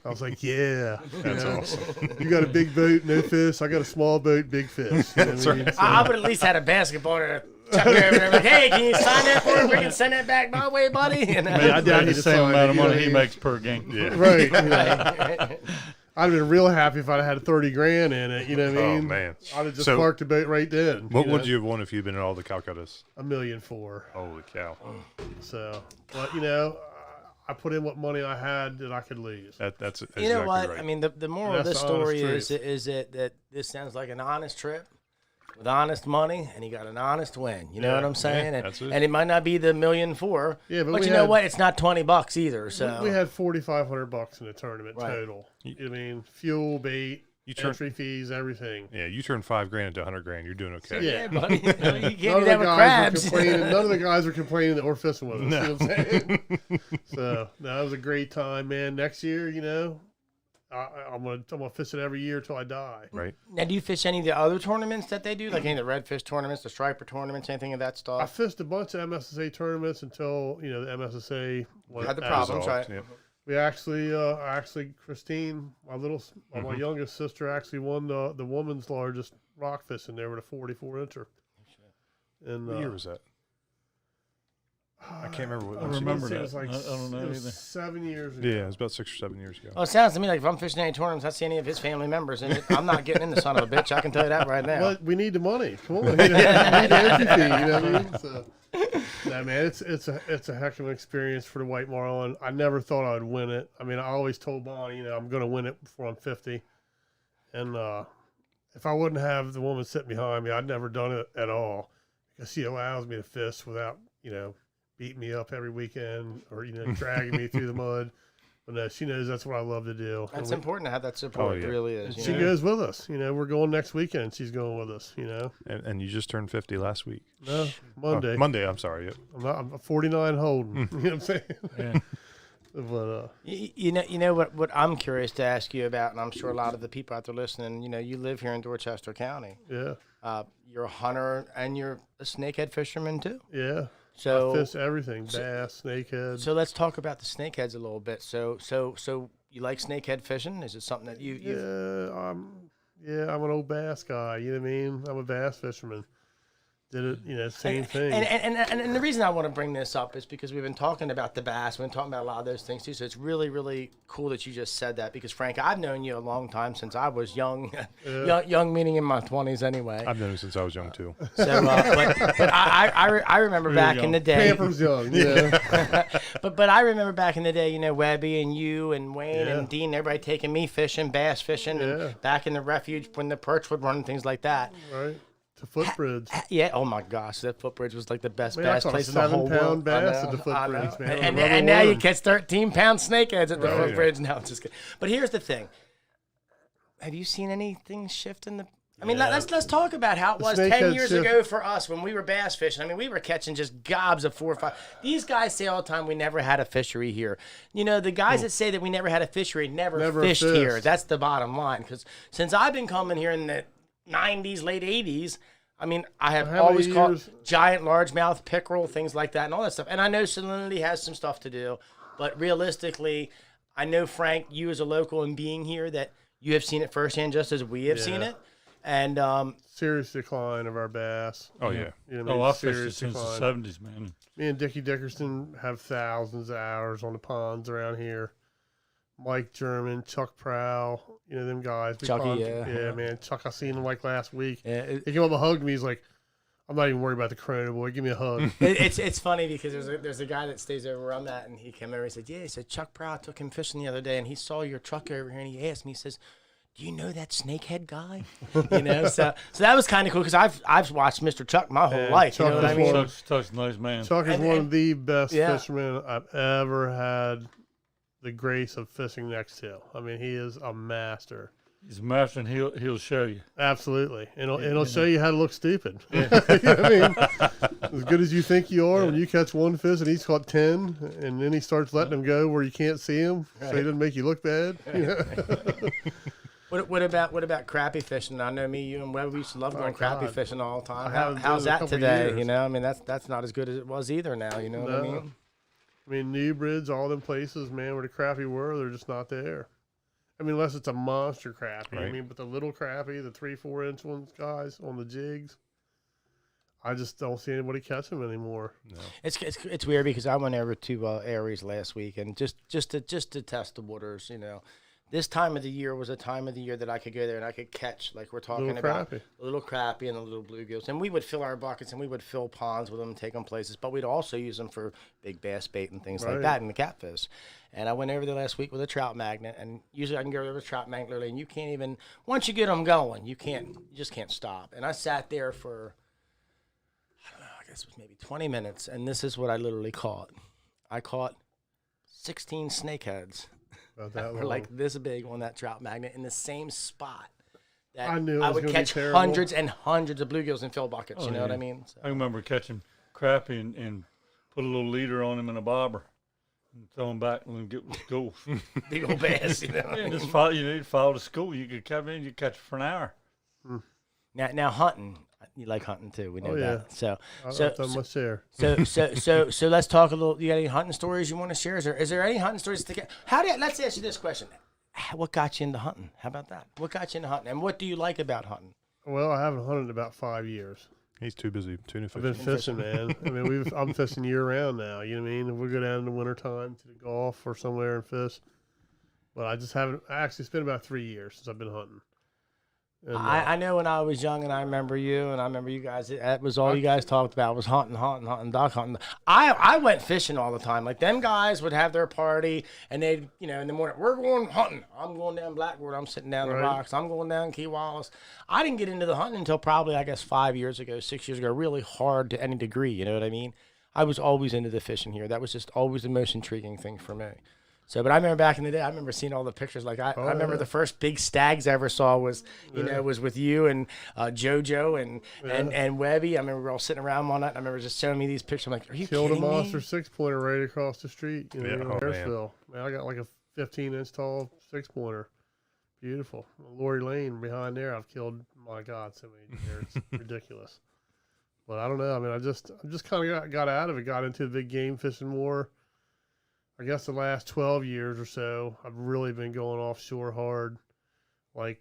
Speaker 4: I was like, "Yeah,
Speaker 1: That's awesome.
Speaker 4: You got a big boat, no fish. I got a small boat, big fish." You know what I mean? So,
Speaker 3: I would at least had a basketball to chuck over there. Like, hey, can you sign that for me? We can send that back my way, buddy. And,
Speaker 4: Man, I doubt
Speaker 2: the
Speaker 4: he'd have
Speaker 2: same
Speaker 4: signed
Speaker 2: amount
Speaker 4: it,
Speaker 2: of
Speaker 4: you know
Speaker 2: money
Speaker 4: what I
Speaker 2: he
Speaker 4: mean?
Speaker 2: makes per game.
Speaker 1: Yeah.
Speaker 4: Right. You know. I'd have been real happy if I'd had 30 grand in it. You know what I
Speaker 1: Oh,
Speaker 4: mean?
Speaker 1: man.
Speaker 4: I'd have just
Speaker 1: So-
Speaker 4: parked the boat right then.
Speaker 1: What
Speaker 4: know?
Speaker 1: would you have won if you'd been in all the Calcuttas?
Speaker 4: $1.4 million.
Speaker 1: Holy cow.
Speaker 4: So, but you know, I put in what money I had that I could lose.
Speaker 1: That's
Speaker 3: you know
Speaker 1: exactly
Speaker 3: what?
Speaker 1: right.
Speaker 3: I mean, the moral of
Speaker 4: That's
Speaker 3: this
Speaker 4: the honest
Speaker 3: story
Speaker 4: truth.
Speaker 3: is that this sounds like an honest trip with honest money, and he got an honest win. You know
Speaker 4: Yeah,
Speaker 3: what I'm saying?
Speaker 1: yeah, that's it.
Speaker 3: And it might not be the $1.4 million,
Speaker 4: Yeah,
Speaker 3: but
Speaker 4: but we
Speaker 3: you know
Speaker 4: had-
Speaker 3: what? It's not $20 either. So
Speaker 4: We had $4,500 in the tournament
Speaker 3: Right.
Speaker 4: total. I mean, fuel, bait,
Speaker 1: You turn-
Speaker 4: entry fees, everything.
Speaker 1: Yeah, you turn $5,000 into $100,000. You're doing okay.
Speaker 3: yeah, buddy. You can't
Speaker 4: None
Speaker 3: do
Speaker 4: of, the
Speaker 3: that with
Speaker 4: guys were
Speaker 3: crabs.
Speaker 4: complaining, none of the guys were complaining that we're fishing with us.
Speaker 1: No.
Speaker 4: You know what I'm saying? So, that was a great time, man. Next year, you know, I'm gonna fish it every year till I die.
Speaker 1: Right.
Speaker 3: Now, do you fish any of the other tournaments that they do, like any of the redfish tournaments, the striper tournaments, anything of that
Speaker 4: I
Speaker 3: stuff?
Speaker 4: fished a bunch of MSSA tournaments until the MSSA
Speaker 3: Had the problems, right?
Speaker 1: Yep.
Speaker 4: We actually Christine, my youngest sister, actually won the woman's largest rock fishing there with a 44-incher. And
Speaker 1: What year was that? I can't remember what.
Speaker 2: I
Speaker 1: what she
Speaker 2: remember
Speaker 1: did.
Speaker 4: It was like
Speaker 2: I don't know
Speaker 4: it was
Speaker 2: either.
Speaker 4: 7 years ago.
Speaker 1: Yeah, it was about 6 or 7 years ago.
Speaker 3: Well, it sounds to me like if I'm fishing any tournaments, I see any of his family members in it, I'm not getting in the son of a bitch. I can tell you that right now.
Speaker 4: Well, we need the money. Come on, we need the entry fee. You know what I mean? So, nah, man, it's a heck of an experience for the White Marlin. I never thought I would win it. I mean, I always told Bonnie, I'm going to win it before I'm 50. And if I wouldn't have the woman sitting behind me, I'd never done it at all because she allows me to fish without, beating me up every weekend or dragging me through the mud. But no, she knows that's what I love to do.
Speaker 3: That's important to have that support. It really is.
Speaker 4: She goes with us. We're going next weekend. She's going with us.
Speaker 1: And you just turned 50 last week.
Speaker 4: No, Monday.
Speaker 1: Monday. I'm sorry. Yep.
Speaker 4: I'm 49 holding. You know what I'm saying?
Speaker 2: Yeah.
Speaker 4: But
Speaker 3: you know what I'm curious to ask you about, and I'm sure a lot of the people out there listening, you live here in Dorchester County.
Speaker 4: yeah,
Speaker 3: You're a hunter and you're a snakehead fisherman too.
Speaker 4: yeah.
Speaker 3: So
Speaker 4: I fish everything: bass, snakehead.
Speaker 3: So let's talk about the snakeheads a little bit. So you like snakehead fishing? Is it something that you?
Speaker 4: I'm an old bass guy. You know what I mean? I'm a bass fisherman. Did it, same thing.
Speaker 3: And the reason I want to bring this up is because we've been talking about the bass. We've been talking about a lot of those things too. So it's really, really cool that you just said that because, Frank, I've known you a long time since I was young, young meaning in my 20s anyway.
Speaker 1: I've known him since I was young too.
Speaker 3: So, but I remember back in the day.
Speaker 4: Pamper's young, yeah.
Speaker 3: but I remember back in the day, Webby and you and Wayne and Dean, everybody taking me fishing, bass fishing, and back in the refuge when the perch would run and things like that.
Speaker 4: Right. The footbridge.
Speaker 3: Yeah. Oh my gosh, that footbridge was like the best
Speaker 4: Man,
Speaker 3: bass place in the whole world.
Speaker 4: 7-pound bass at the footbridge, man.
Speaker 3: And now you catch 13-pound snakeheads at the footbridge. No, it's just good. But here's the thing: have you seen anything shift in the? I mean, let's talk about how it was 10 years ago for us when we were bass fishing. I mean, we were catching just gobs of 4 or 5. These guys say all the time we never had a fishery here. The guys that say that we never had a fishery never fished here. That's the bottom line. Because since I've been coming here in the 90s, late 80s, I mean, I have always caught giant largemouth pickerel, things like that, and all that stuff. And I know salinity has some stuff to do, but realistically, I know, Frank, you as a local and being here, that you have seen it firsthand just as we have seen it. And
Speaker 4: serious decline of our bass.
Speaker 1: Oh yeah.
Speaker 2: I've fished it since the 70s, man.
Speaker 4: Me and Dickie Dickerson have thousands of hours on the ponds around here. Mike German, Chuck Prowl, them guys.
Speaker 3: Chucky,
Speaker 4: yeah, man. Chuck, I seen him like last week.
Speaker 3: Yeah,
Speaker 4: he came up and hugged me. He's like, I'm not even worried about the Corona, boy. Give me a hug.
Speaker 3: it's funny because there's a guy that stays over where I'm at, and he came over and said, Chuck Prowl took him fishing the other day, and he saw your truck over here, and he asked me, he says, do you know that snakehead guy? So that was kind of cool because I've watched Mr. Chuck my whole life.
Speaker 4: Chuck,
Speaker 3: you know what I mean?
Speaker 2: Chuck's a nice man.
Speaker 4: Chuck is one of the best fishermen I've ever had the grace of fishing next to. I mean, he is a master.
Speaker 2: He's a master, and he'll show you.
Speaker 4: Absolutely, and he'll show you how to look stupid. You know what I mean? As good as you think you are, when you catch one fish and he's caught 10, and then he starts letting them go where you can't see him, so he doesn't make you look bad.
Speaker 3: What about crappie fishing? I know me, you, and Webb, we used to love going crappie fishing all the time. How's that today?
Speaker 4: Years.
Speaker 3: I mean, that's not as good as it was either now. You know what I mean?
Speaker 4: I mean, Newbridge, all them places, man, where the crappie were, they're just not there. I mean, unless it's a monster crappie. Right. I mean, but the little crappie, the 3-4 inch ones, guys, on the jigs, I just don't see anybody catch them anymore.
Speaker 1: No.
Speaker 3: It's weird because I went over to Aries last week and just to test the waters. This time of the year was a time of the year that I could go there and I could catch, like we're talking about, the little crappie and the little bluegills. And we would fill our buckets and we would fill ponds with them and take them places. But we'd also use them for big bass bait and things like that and the catfish. And I went over there last week with a trout magnet. And usually I can go over with a trout magnet literally, and you can't even, once you get them going, you just can't stop. And I sat there for, I don't know, I guess it was maybe 20 minutes. And this is what I literally caught. I caught 16 snakeheads. That were like this big on that trout magnet in the same spot. That I would catch hundreds and hundreds of bluegills in fill buckets. You know what I mean? So.
Speaker 2: I remember catching crappie and put a little leader on him in a bobber. Throw them back and get with school.
Speaker 3: Big old bass, you know.
Speaker 2: Yeah, just follow. You need to follow to school. You could come in. You catch it for an hour.
Speaker 3: Now hunting. You like hunting too. We know that. So
Speaker 4: I've done my share.
Speaker 3: So let's talk a little. You got any hunting stories you want to share? Is there any hunting stories to get? Let's ask you this question. What got you into hunting? How about that? What got you into hunting? And what do you like about hunting?
Speaker 4: Well, I haven't hunted in about 5 years.
Speaker 1: He's too busy tuna fishing.
Speaker 4: I've been fishing, man. I mean, I'm fishing year round now. You know what I mean? We go down in the wintertime to the Gulf or somewhere and fish. But I just haven't. Actually, it's been about 3 years since I've been hunting. And,
Speaker 3: I know when I was young, and I remember you, and I remember you guys. That was all you guys talked about was hunting, duck hunting. I went fishing all the time. Like them guys would have their party, and they'd, you know, in the morning, we're going hunting. I'm going down Blackboard. I'm sitting down the rocks. I'm going down Key Wallace. I didn't get into the hunting until probably, I guess, 5 years ago, 6 years ago. Really hard to any degree. You know what I mean? I was always into the fishing here. That was just always the most intriguing thing for me. So, but I remember back in the day, I remember seeing all the pictures. Like I remember the first big stags I ever saw was, was with you and JoJo and Webby. I remember we were all sitting around one night. And I remember just showing me these pictures. I'm like, are you
Speaker 4: killed
Speaker 3: kidding
Speaker 4: a monster
Speaker 3: me?
Speaker 4: 6-pointer right across the street, you know, in
Speaker 1: man.
Speaker 4: Harrisville. Man, I got like a 15-inch tall 6-pointer. Beautiful. Lori Lane behind there, I've killed, my God, so many deer. It's ridiculous. But I don't know. I mean, I just kind of got out of it, got into the big game fishing more. I guess the last 12 years or so, I've really been going offshore hard, like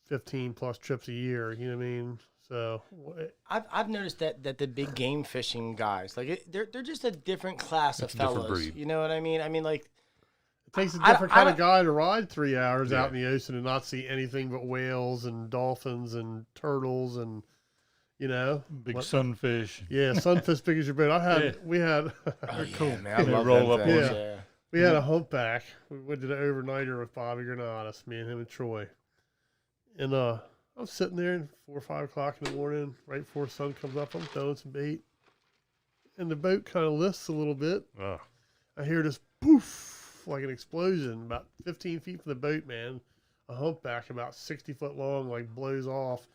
Speaker 4: 15 plus trips a year. You know what I mean? So
Speaker 3: I've noticed that the big game fishing guys, like they're just a different class of fellows.
Speaker 1: Breed.
Speaker 3: You know what I mean? I mean, like
Speaker 4: it takes a different kind of guy to ride 3 hours out in the ocean and not see anything but whales and dolphins and turtles and, you know,
Speaker 2: Big sunfish.
Speaker 4: Yeah, sunfish big as your boat. We had.
Speaker 3: Cool, man. I love
Speaker 2: roll
Speaker 3: them
Speaker 2: up
Speaker 3: things,
Speaker 2: on
Speaker 3: yeah.
Speaker 4: We had a humpback. We went to the overnighter with Bobby Granados, me and him and Troy. And I was sitting there at 4 or 5 o'clock in the morning, right before the sun comes up. I'm throwing some bait. And the boat kind of lifts a little bit.
Speaker 1: Oh.
Speaker 4: I hear this poof, like an explosion, about 15 feet from the boat, man. A humpback about 60 foot long, like blows off,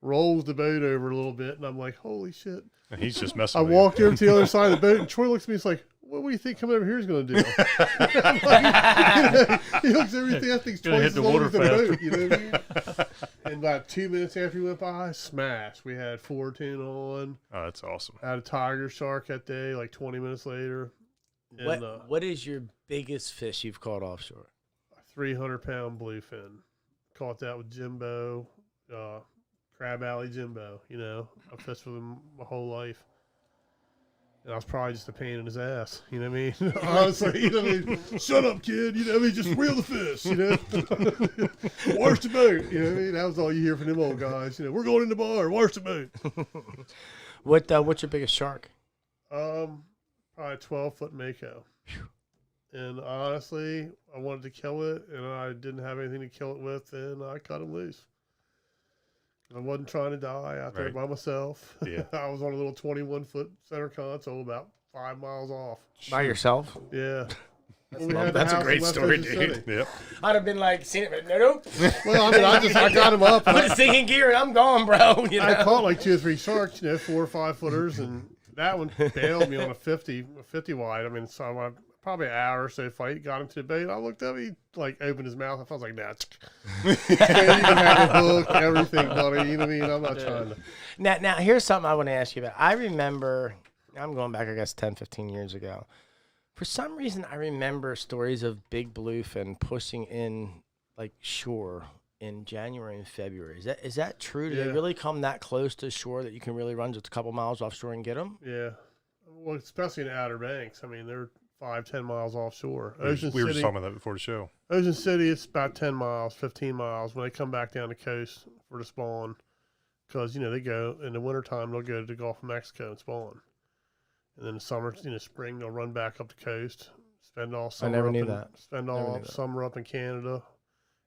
Speaker 4: rolls the boat over a little bit. And I'm like, holy shit.
Speaker 1: And he's just messing
Speaker 4: I
Speaker 1: with
Speaker 4: walked over to the other side of the boat, and Troy looks at me. He's like, "What do you think coming over here is going to do?" He looks at everything. I think twice as long as the boat. You know what I mean? And about 2 minutes after he went by, smash. We had 4 tuna on.
Speaker 1: Oh, that's awesome.
Speaker 4: I had a tiger shark that day. Like 20 minutes later. And,
Speaker 3: What is your biggest fish you've caught offshore?
Speaker 4: a 300-pound bluefin. Caught that with Jimbo, Crab Alley Jimbo. You know, I fished with him my whole life. And I was probably just a pain in his ass. You know what I mean? Honestly, you know what I mean? Shut up, kid. You know what I mean? Just reel the fish, you know? Wash the boat. You know what I mean? That was all you hear from them old guys. You know, we're going in the bar. Wash the boat.
Speaker 3: What's your biggest shark?
Speaker 4: Probably a 12-foot Mako. And honestly, I wanted to kill it, and I didn't have anything to kill it with, and I cut him loose. I wasn't trying to die out there by myself.
Speaker 1: Yeah.
Speaker 4: I was on a little 21-foot center console about 5 miles off.
Speaker 3: By yourself?
Speaker 4: Yeah.
Speaker 3: That's a great story, dude.
Speaker 1: Yep.
Speaker 3: I'd have been like, seen it, but nope.
Speaker 4: Well, I mean, I got him up.
Speaker 3: Put a sinking gear and I'm gone, bro. You know?
Speaker 4: I caught like 2 or 3 sharks, you know, 4 or 5 footers, and that one bailed me on a 50 wide. I mean, so I probably an hour or so fight, got him to the bait. I looked up, he like opened his mouth. I was like, nah. You can have a hook, everything, buddy. You know what I mean? I'm not trying to.
Speaker 3: Now, here's something I want to ask you about. I remember, I'm going back, I guess, 10, 15 years ago. For some reason, I remember stories of big bluefin pushing in like shore in January and February. Is that true? Do they really come that close to shore that you can really run just a couple miles offshore and get them?
Speaker 4: Yeah. Well, especially in the Outer Banks. I mean, they're 5-10 miles offshore.
Speaker 1: We were just talking about that before the show.
Speaker 4: Ocean City, it's about 10 miles, 15 miles when they come back down the coast for the spawn. Because, you know, they go in the wintertime, they'll go to the Gulf of Mexico and spawn. And then the summer, you know, spring, they'll run back up the coast, spend all summer.
Speaker 3: I never knew that.
Speaker 4: Spend all summer up in Canada.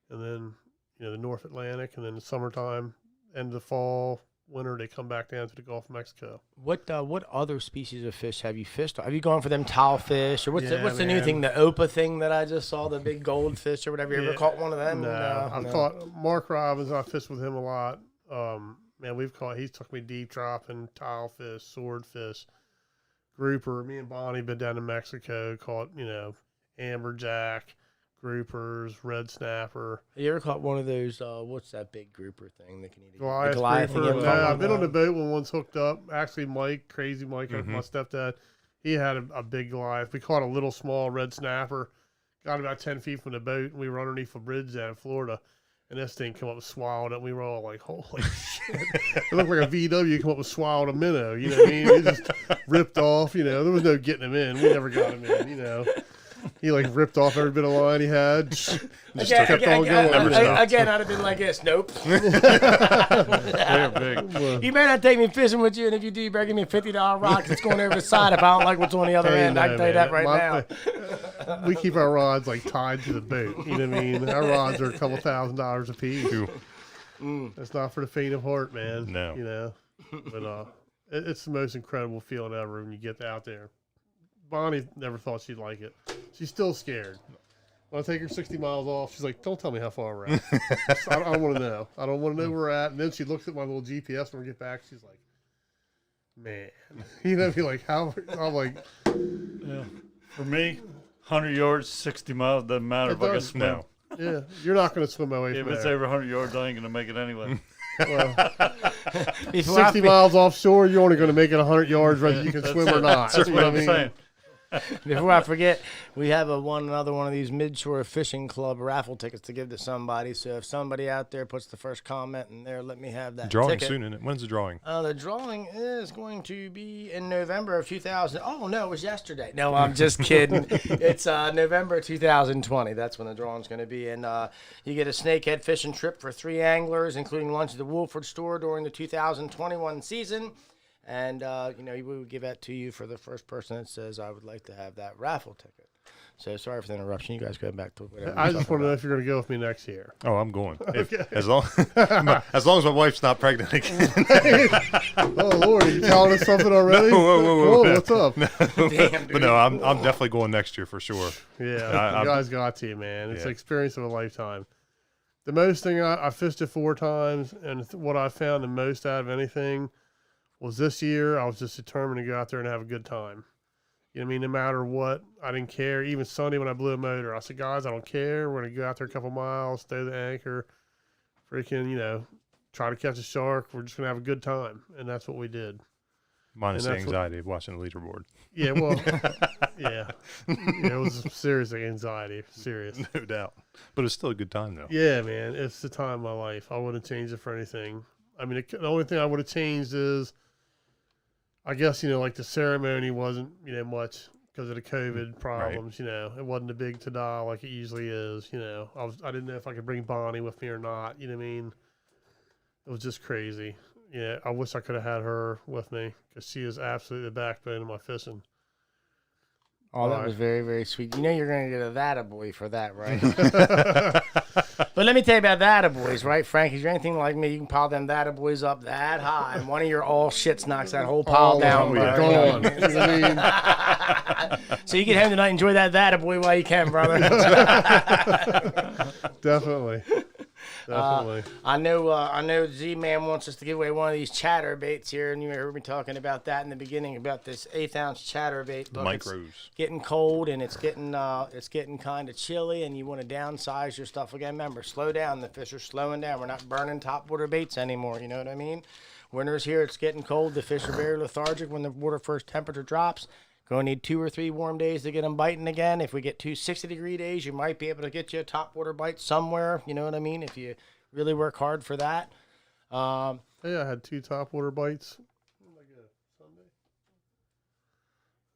Speaker 4: And then, you know, the North Atlantic. And then the summertime, end of the fall, winter, they come back down to the Gulf of Mexico.
Speaker 3: What other species of fish have you fished? Have you gone for them towel fish, or what's the new
Speaker 4: man.
Speaker 3: thing, the Opa thing that I just saw, the big goldfish or whatever? You ever caught one of them?
Speaker 4: No, I've caught Mark Robbins. I fished with him a lot. Man, he took me deep dropping tile fish, swordfish, grouper. Me and Bonnie been down to Mexico, caught, you know, amberjack, groupers, red snapper.
Speaker 3: You ever caught one of those? What's that big grouper thing that can eat?
Speaker 4: Goliath,
Speaker 3: Goliath
Speaker 4: grouper.
Speaker 3: again?
Speaker 4: Yeah, I've been on the boat when one's hooked up. Actually, Mike, crazy Mike, my stepdad, he had a big Goliath. We caught a little small red snapper. Got about 10 feet from the boat, and we were underneath a bridge down in Florida. And this thing come up and swallowed it. And we were all like, holy shit. It looked like a VW come up and swallowed a minnow. You know what I mean? It just ripped off. You know, there was no getting him in. We never got him in, you know. He like ripped off every bit of line he had. Just kept on going.
Speaker 3: Again, I'd have been like this. Nope.
Speaker 2: They're big.
Speaker 3: You better not take me fishing with you, and if you do, you better give me a $50 rock that's going over the side if I don't like what's on the other end.
Speaker 4: No,
Speaker 3: I can tell you that right now.
Speaker 4: We keep our rods like tied to the boat. You know what I mean? Our rods are a couple $1,000s a piece. That's not for the faint of heart, man.
Speaker 1: No.
Speaker 4: You know, but it's the most incredible feeling ever when you get out there. Bonnie never thought she'd like it. She's still scared. When I take her 60 miles off, she's like, don't tell me how far we're at. I don't want to know. I don't want to know where we're at. And then she looks at my little GPS when we get back. She's like, man. You know, be like, how? I'm like,
Speaker 2: Yeah. For me, 100 yards, 60 miles, doesn't matter if I can swim.
Speaker 1: No.
Speaker 4: yeah, you're not going to swim away
Speaker 2: If
Speaker 4: from
Speaker 2: it's
Speaker 4: there.
Speaker 2: over 100 yards, I ain't going to make it anyway.
Speaker 4: Well,
Speaker 3: Before I
Speaker 4: 60 miles offshore, you're only going to make it 100 yards, whether you can swim or not.
Speaker 2: That's
Speaker 4: You
Speaker 2: what
Speaker 4: know
Speaker 2: I'm
Speaker 4: I mean?
Speaker 2: saying.
Speaker 3: Before I forget, we have another one of these Midshore Fishing Club raffle tickets to give to somebody. So if somebody out there puts the first comment in there, let me have that
Speaker 1: Drawing
Speaker 3: ticket.
Speaker 1: soon, isn't it? When's the drawing?
Speaker 3: The drawing is going to be in November of 2000. Oh, no, it was yesterday. No, I'm just kidding. It's November 2020. That's when the drawing's going to be. And you get a snakehead fishing trip for 3 anglers, including lunch at the Woolford store during the 2021 season. And, you know, we would give that to you for the first person that says, I would like to have that raffle ticket. So sorry for the interruption. You guys go back to whatever.
Speaker 4: I just want to know if you're going to go with me next year.
Speaker 1: Oh, I'm going. As long as my wife's not pregnant again.
Speaker 4: Oh, Lord, are you telling us something already?
Speaker 1: No, whoa, no.
Speaker 4: What's up?
Speaker 3: Damn, dude.
Speaker 1: But no, I'm definitely going next year for sure.
Speaker 4: Yeah, you guys got to, man. It's
Speaker 1: Yeah.
Speaker 4: an experience of a lifetime. The most thing I fished it 4 times, and what I found the most out of anything was this year. I was just determined to go out there and have a good time. You know what I mean? No matter what, I didn't care. Even Sunday when I blew a motor, I said, guys, I don't care. We're going to go out there a couple miles, throw the anchor, freaking, you know, try to catch a shark. We're just going to have a good time. And that's what we did.
Speaker 1: Minus
Speaker 4: And
Speaker 1: the
Speaker 4: that's
Speaker 1: anxiety of watching the leaderboard.
Speaker 4: Yeah, well, yeah. It was serious anxiety. Serious.
Speaker 1: No doubt. But it's still a good time, though.
Speaker 4: Yeah, man. It's the time of my life. I wouldn't change it for anything. I mean, the only thing I would have changed is, I guess, you know, like the ceremony wasn't, you know, much because of the COVID problems, you know. It wasn't a big ta-da like it usually is, you know. I didn't know if I could bring Bonnie with me or not, you know what I mean? It was just crazy. Yeah, I wish I could have had her with me because she is absolutely the backbone of my fishing.
Speaker 3: Oh, that was very, very sweet. You know you're going to get a that-a-boy for that, right? But let me tell you about that-a-boys, right, Frank? If you're anything like me, you can pile them that-a-boys up that high, and one of your all shits knocks that whole pile down.
Speaker 4: Gone. You know what I mean?
Speaker 3: So you get home tonight and enjoy that-a-boy while you can, brother.
Speaker 4: Definitely. Definitely.
Speaker 3: I know Z-Man wants us to give away one of these chatterbaits here, and you heard me talking about that in the beginning, about this 1/8-ounce chatterbait.
Speaker 1: The
Speaker 3: Look, it's
Speaker 1: micros.
Speaker 3: getting cold, and it's getting kind of chilly, and you want to downsize your stuff again. Remember, slow down. The fish are slowing down. We're not burning topwater baits anymore. You know what I mean? Winter's here. It's getting cold. The fish are very lethargic when the water first temperature drops. Going to need 2 or 3 warm days to get them biting again. If we get 2 60-degree days, you might be able to get you a topwater bite somewhere. You know what I mean? If you really work hard for that.
Speaker 4: Yeah, I had 2 topwater bites.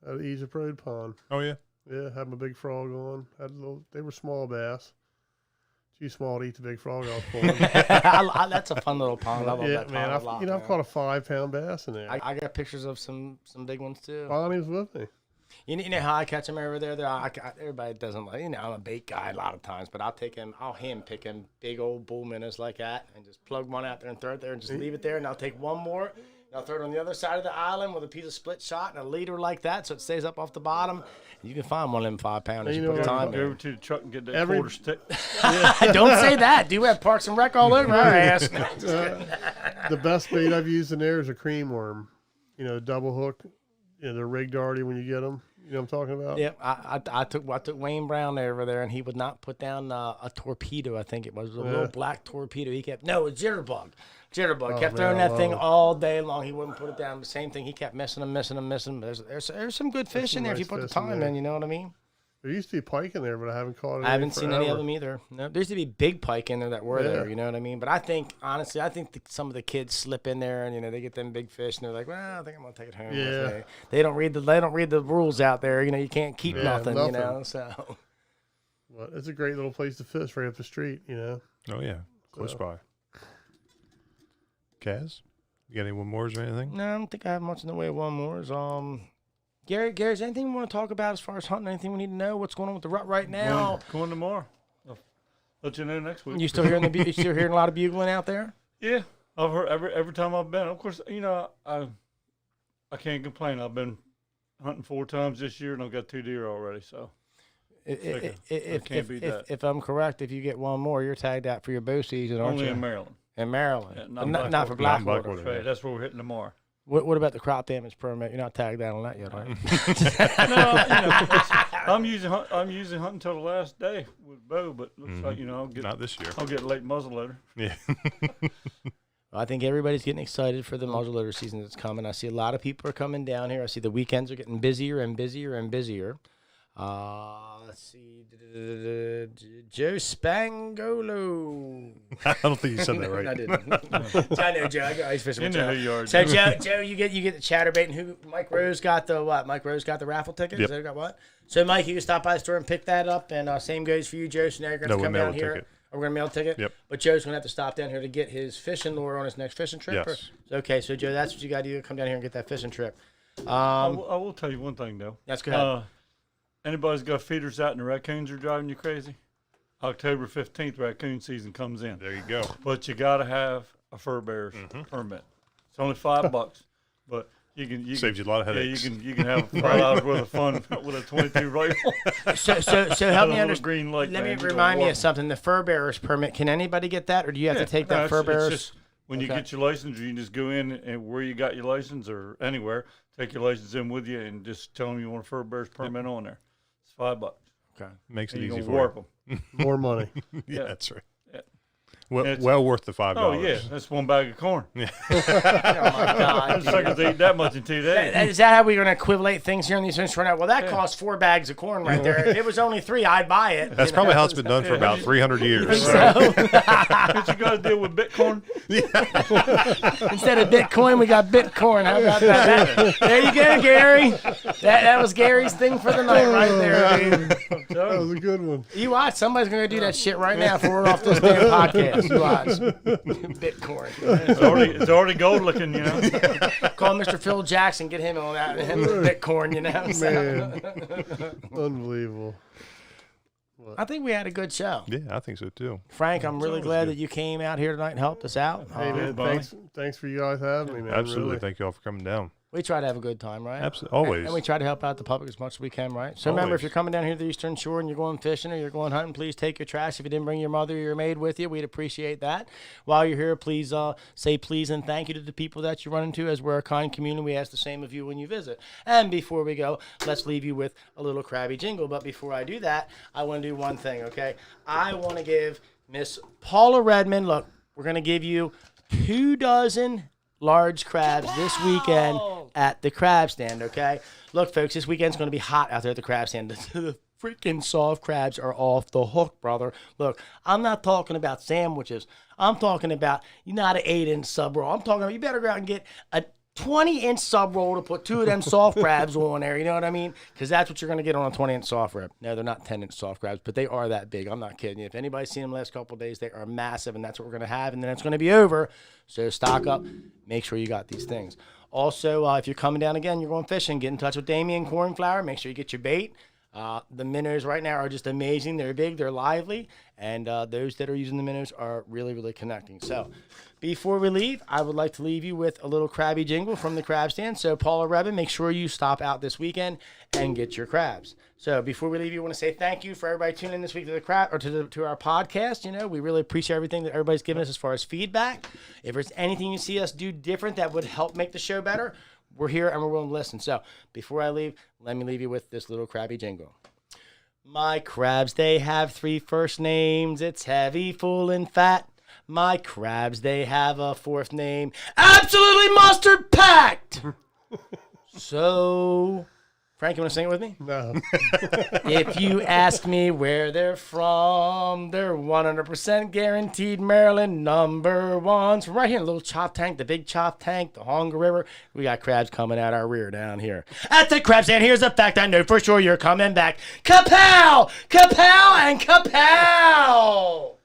Speaker 4: At Egypt Road Pond.
Speaker 1: Oh, yeah?
Speaker 4: Yeah, had my big frog on. They were small bass. Too small to eat the big frog I was pulling.
Speaker 3: That's a fun little pond. I love
Speaker 4: Yeah,
Speaker 3: that pond
Speaker 4: man.
Speaker 3: a lot.
Speaker 4: I've caught a 5-pound bass in there.
Speaker 3: I got pictures of some big ones too.
Speaker 4: Bonnie was with me.
Speaker 3: You know how I catch them over there? Everybody doesn't like, I'm a bait guy a lot of times, but I'll hand pick him big old bull minnows like that and just plug one out there and throw it there and just leave it there. And I'll take one more and I'll throw it on the other side of the island with a piece of split shot and a leader like that so it stays up off the bottom. And you can find one of them 5-pounders. You put the time
Speaker 2: Go
Speaker 3: in.
Speaker 2: over to the truck and get that quarter stick.
Speaker 3: Don't say that. Do we have Parks and Rec all over our ass?
Speaker 4: The best bait I've used in there is a cream worm. You know, double hook. You know, they're rigged already when you get them. You know what I'm talking about?
Speaker 3: Yeah, I took Wayne Brown over there, and he would not put down a torpedo. I think it was a little black torpedo. He kept a jitterbug. Kept throwing that thing all day long. He wouldn't put it down. The same thing. He kept missing them. There's some good fish in there if you put the time in. You know what I mean?
Speaker 4: There used to be pike in there, but I haven't caught it.
Speaker 3: I haven't seen any of them either. No, there used to be big pike in there that were there. You know what I mean? But I think honestly, some of the kids slip in there and they get them big fish and they're like, well, I think I'm gonna take it home. With me. They don't read the rules out there. You can't keep nothing. You know, so.
Speaker 4: Well, it's a great little place to fish right up the street.
Speaker 1: Oh yeah, close by. Kaz, you got any one mores or anything?
Speaker 3: No, I don't think I have much in the way of one mores. Gary, is there anything we want to talk about as far as hunting? Anything we need to know? What's going on with the rut right now?
Speaker 2: Going tomorrow. I'll let you know next week.
Speaker 3: You still hearing a lot of bugling out there?
Speaker 2: Yeah, I've heard every time I've been. Of course, I can't complain. I've been hunting 4 times this year, and I've got 2 deer already. So
Speaker 3: if I'm correct, if you get one more, you're tagged out for your bow season, aren't you?
Speaker 2: Only in Maryland.
Speaker 3: In Maryland,
Speaker 2: Yeah,
Speaker 3: not for Blackwater.
Speaker 2: Right, that's where we're hitting tomorrow.
Speaker 3: What about the crop damage permit? You're not tagged out on that yet, right?
Speaker 2: No, I'm usually hunting until the last day with bow, but looks like I'll get
Speaker 1: not this year.
Speaker 2: I'll get late muzzleloader.
Speaker 1: Yeah.
Speaker 3: I think everybody's getting excited for the muzzleloader season that's coming. I see a lot of people are coming down here. I see the weekends are getting busier and busier and busier. Let's see. Joe Spangolo.
Speaker 1: I don't think you said that right.
Speaker 3: I didn't. I know Joe. I was fishing with Joe.
Speaker 2: Who you are,
Speaker 3: So Joe, you get the Chatterbait, and who? Mike Rose got the what? Mike Rose got the raffle ticket.
Speaker 1: Yep.
Speaker 3: So got what? So Mike, you can stop by the store and pick that up, and same goes for you, Joe. So now you're going to come down here. We're going to mail a ticket.
Speaker 1: Yep.
Speaker 3: But Joe's going to have to stop down here to get his fishing lure on his next fishing trip.
Speaker 1: Yes.
Speaker 3: Okay, so Joe, that's what you got to do. Come down here and get that fishing trip.
Speaker 2: I will tell you one thing though.
Speaker 3: That's good.
Speaker 2: Anybody's got feeders out and the raccoons are driving you crazy? October 15th, raccoon season comes in.
Speaker 1: There you go.
Speaker 2: But you got to have a fur bearer's permit. It's only $5, but you
Speaker 1: saves you a lot of headaches.
Speaker 2: Yeah, you can have 5 hours worth of fun with a 22 rifle.
Speaker 3: So help me understand.
Speaker 2: Green light,
Speaker 3: Let me remind me of something. The fur bearer's permit. Can anybody get that, or do you have to take that fur bearer's?
Speaker 2: When you get your license, you can just go in and where you got your license or anywhere, take your license in with you and just tell them you want a fur bearer's permit on there. It's $5.
Speaker 1: Okay, makes it
Speaker 2: and
Speaker 1: easy
Speaker 2: you
Speaker 1: for
Speaker 2: warp
Speaker 1: you.
Speaker 2: them.
Speaker 4: More money.
Speaker 1: Yeah, that's right.
Speaker 2: Yeah.
Speaker 1: Well worth the $5.
Speaker 2: Oh yeah, that's 1 bag of corn.
Speaker 3: Oh my God!
Speaker 2: Suckers eat that much in 2 days.
Speaker 3: Is that how we're going to equate things here in these things right now? Well, that costs 4 bags of corn right there. If it was only 3, I'd buy it.
Speaker 1: That's probably how it's been done for about 300 years.
Speaker 2: Don't you guys deal with Bitcoin?
Speaker 3: Instead of Bitcoin, we got Bitcoin. How about that? There you go, Gary. That was Gary's thing for the night right there, dude.
Speaker 4: That was a good one.
Speaker 3: You watch. Somebody's going to do that shit right now before we're off this damn podcast. You watch. Bitcoin.
Speaker 2: It's already gold looking,
Speaker 3: Call Mr. Phil Jackson, get him on that Bitcoin,
Speaker 4: Man. Unbelievable.
Speaker 3: I think we had a good show.
Speaker 1: Yeah, I think so too.
Speaker 3: Frank, I'm really glad that you came out here tonight and helped us out.
Speaker 4: Hey, man, thanks for you guys having me, man.
Speaker 1: Absolutely.
Speaker 4: Really.
Speaker 1: Thank you all for coming down.
Speaker 3: We try to have a good time, right?
Speaker 1: Absolutely. Always.
Speaker 3: And we try to help out the public as much as we can, right? So remember, if you're coming down here to the Eastern Shore and you're going fishing or you're going hunting, please take your trash. If you didn't bring your mother or your maid with you, we'd appreciate that. While you're here, please say please and thank you to the people that you run into. As we're a kind community, we ask the same of you when you visit. And before we go, let's leave you with a little crabby jingle. But before I do that, I want to do one thing, okay? I want to give Miss Paula Redmond, look, we're going to give you 2 dozen large crabs this weekend at the crab stand, okay? Look, folks, this weekend's going to be hot out there at the crab stand. The freaking soft crabs are off the hook, brother. Look, I'm not talking about sandwiches. I'm talking about, not an 8-inch sub roll. I'm talking about you better go out and get a 20-inch sub roll to put 2 of them soft crabs on there. You know what I mean? Because that's what you're going to get on a 20-inch soft rib. No, they're not 10-inch soft crabs, but they are that big. I'm not kidding you. If anybody's seen them the last couple of days, they are massive, and that's what we're going to have, and then it's going to be over. So stock up. Make sure you got these things. Also, if you're coming down again, you're going fishing, get in touch with Damian Cornflower. Make sure you get your bait. The minnows right now are just amazing. They're big, they're lively, and those that are using the minnows are really, really connecting. So before we leave, I would like to leave you with a little crabby jingle from the crab stand. So Paula Redmond, make sure you stop out this weekend and get your crabs. So before we leave you, I want to say thank you for everybody tuning in this week to the crab or to our podcast. We really appreciate everything that everybody's giving us as far as feedback. If there's anything you see us do different that would help make the show better, we're here and we're willing to listen. So before I leave, let me leave you with this little crabby jingle. My crabs, they have 3 first names. It's heavy, full, and fat. My crabs, they have a 4th name. Absolutely mustard packed. So, Frank, you want to sing it with me?
Speaker 4: No.
Speaker 3: If you ask me where they're from, they're 100% guaranteed Maryland #1s. From right here in the little chop tank, the big chop tank, the Hunger River, we got crabs coming out our rear down here. At the crab stand, here's a fact I know for sure you're coming back. Kapow! Kapow and kapow!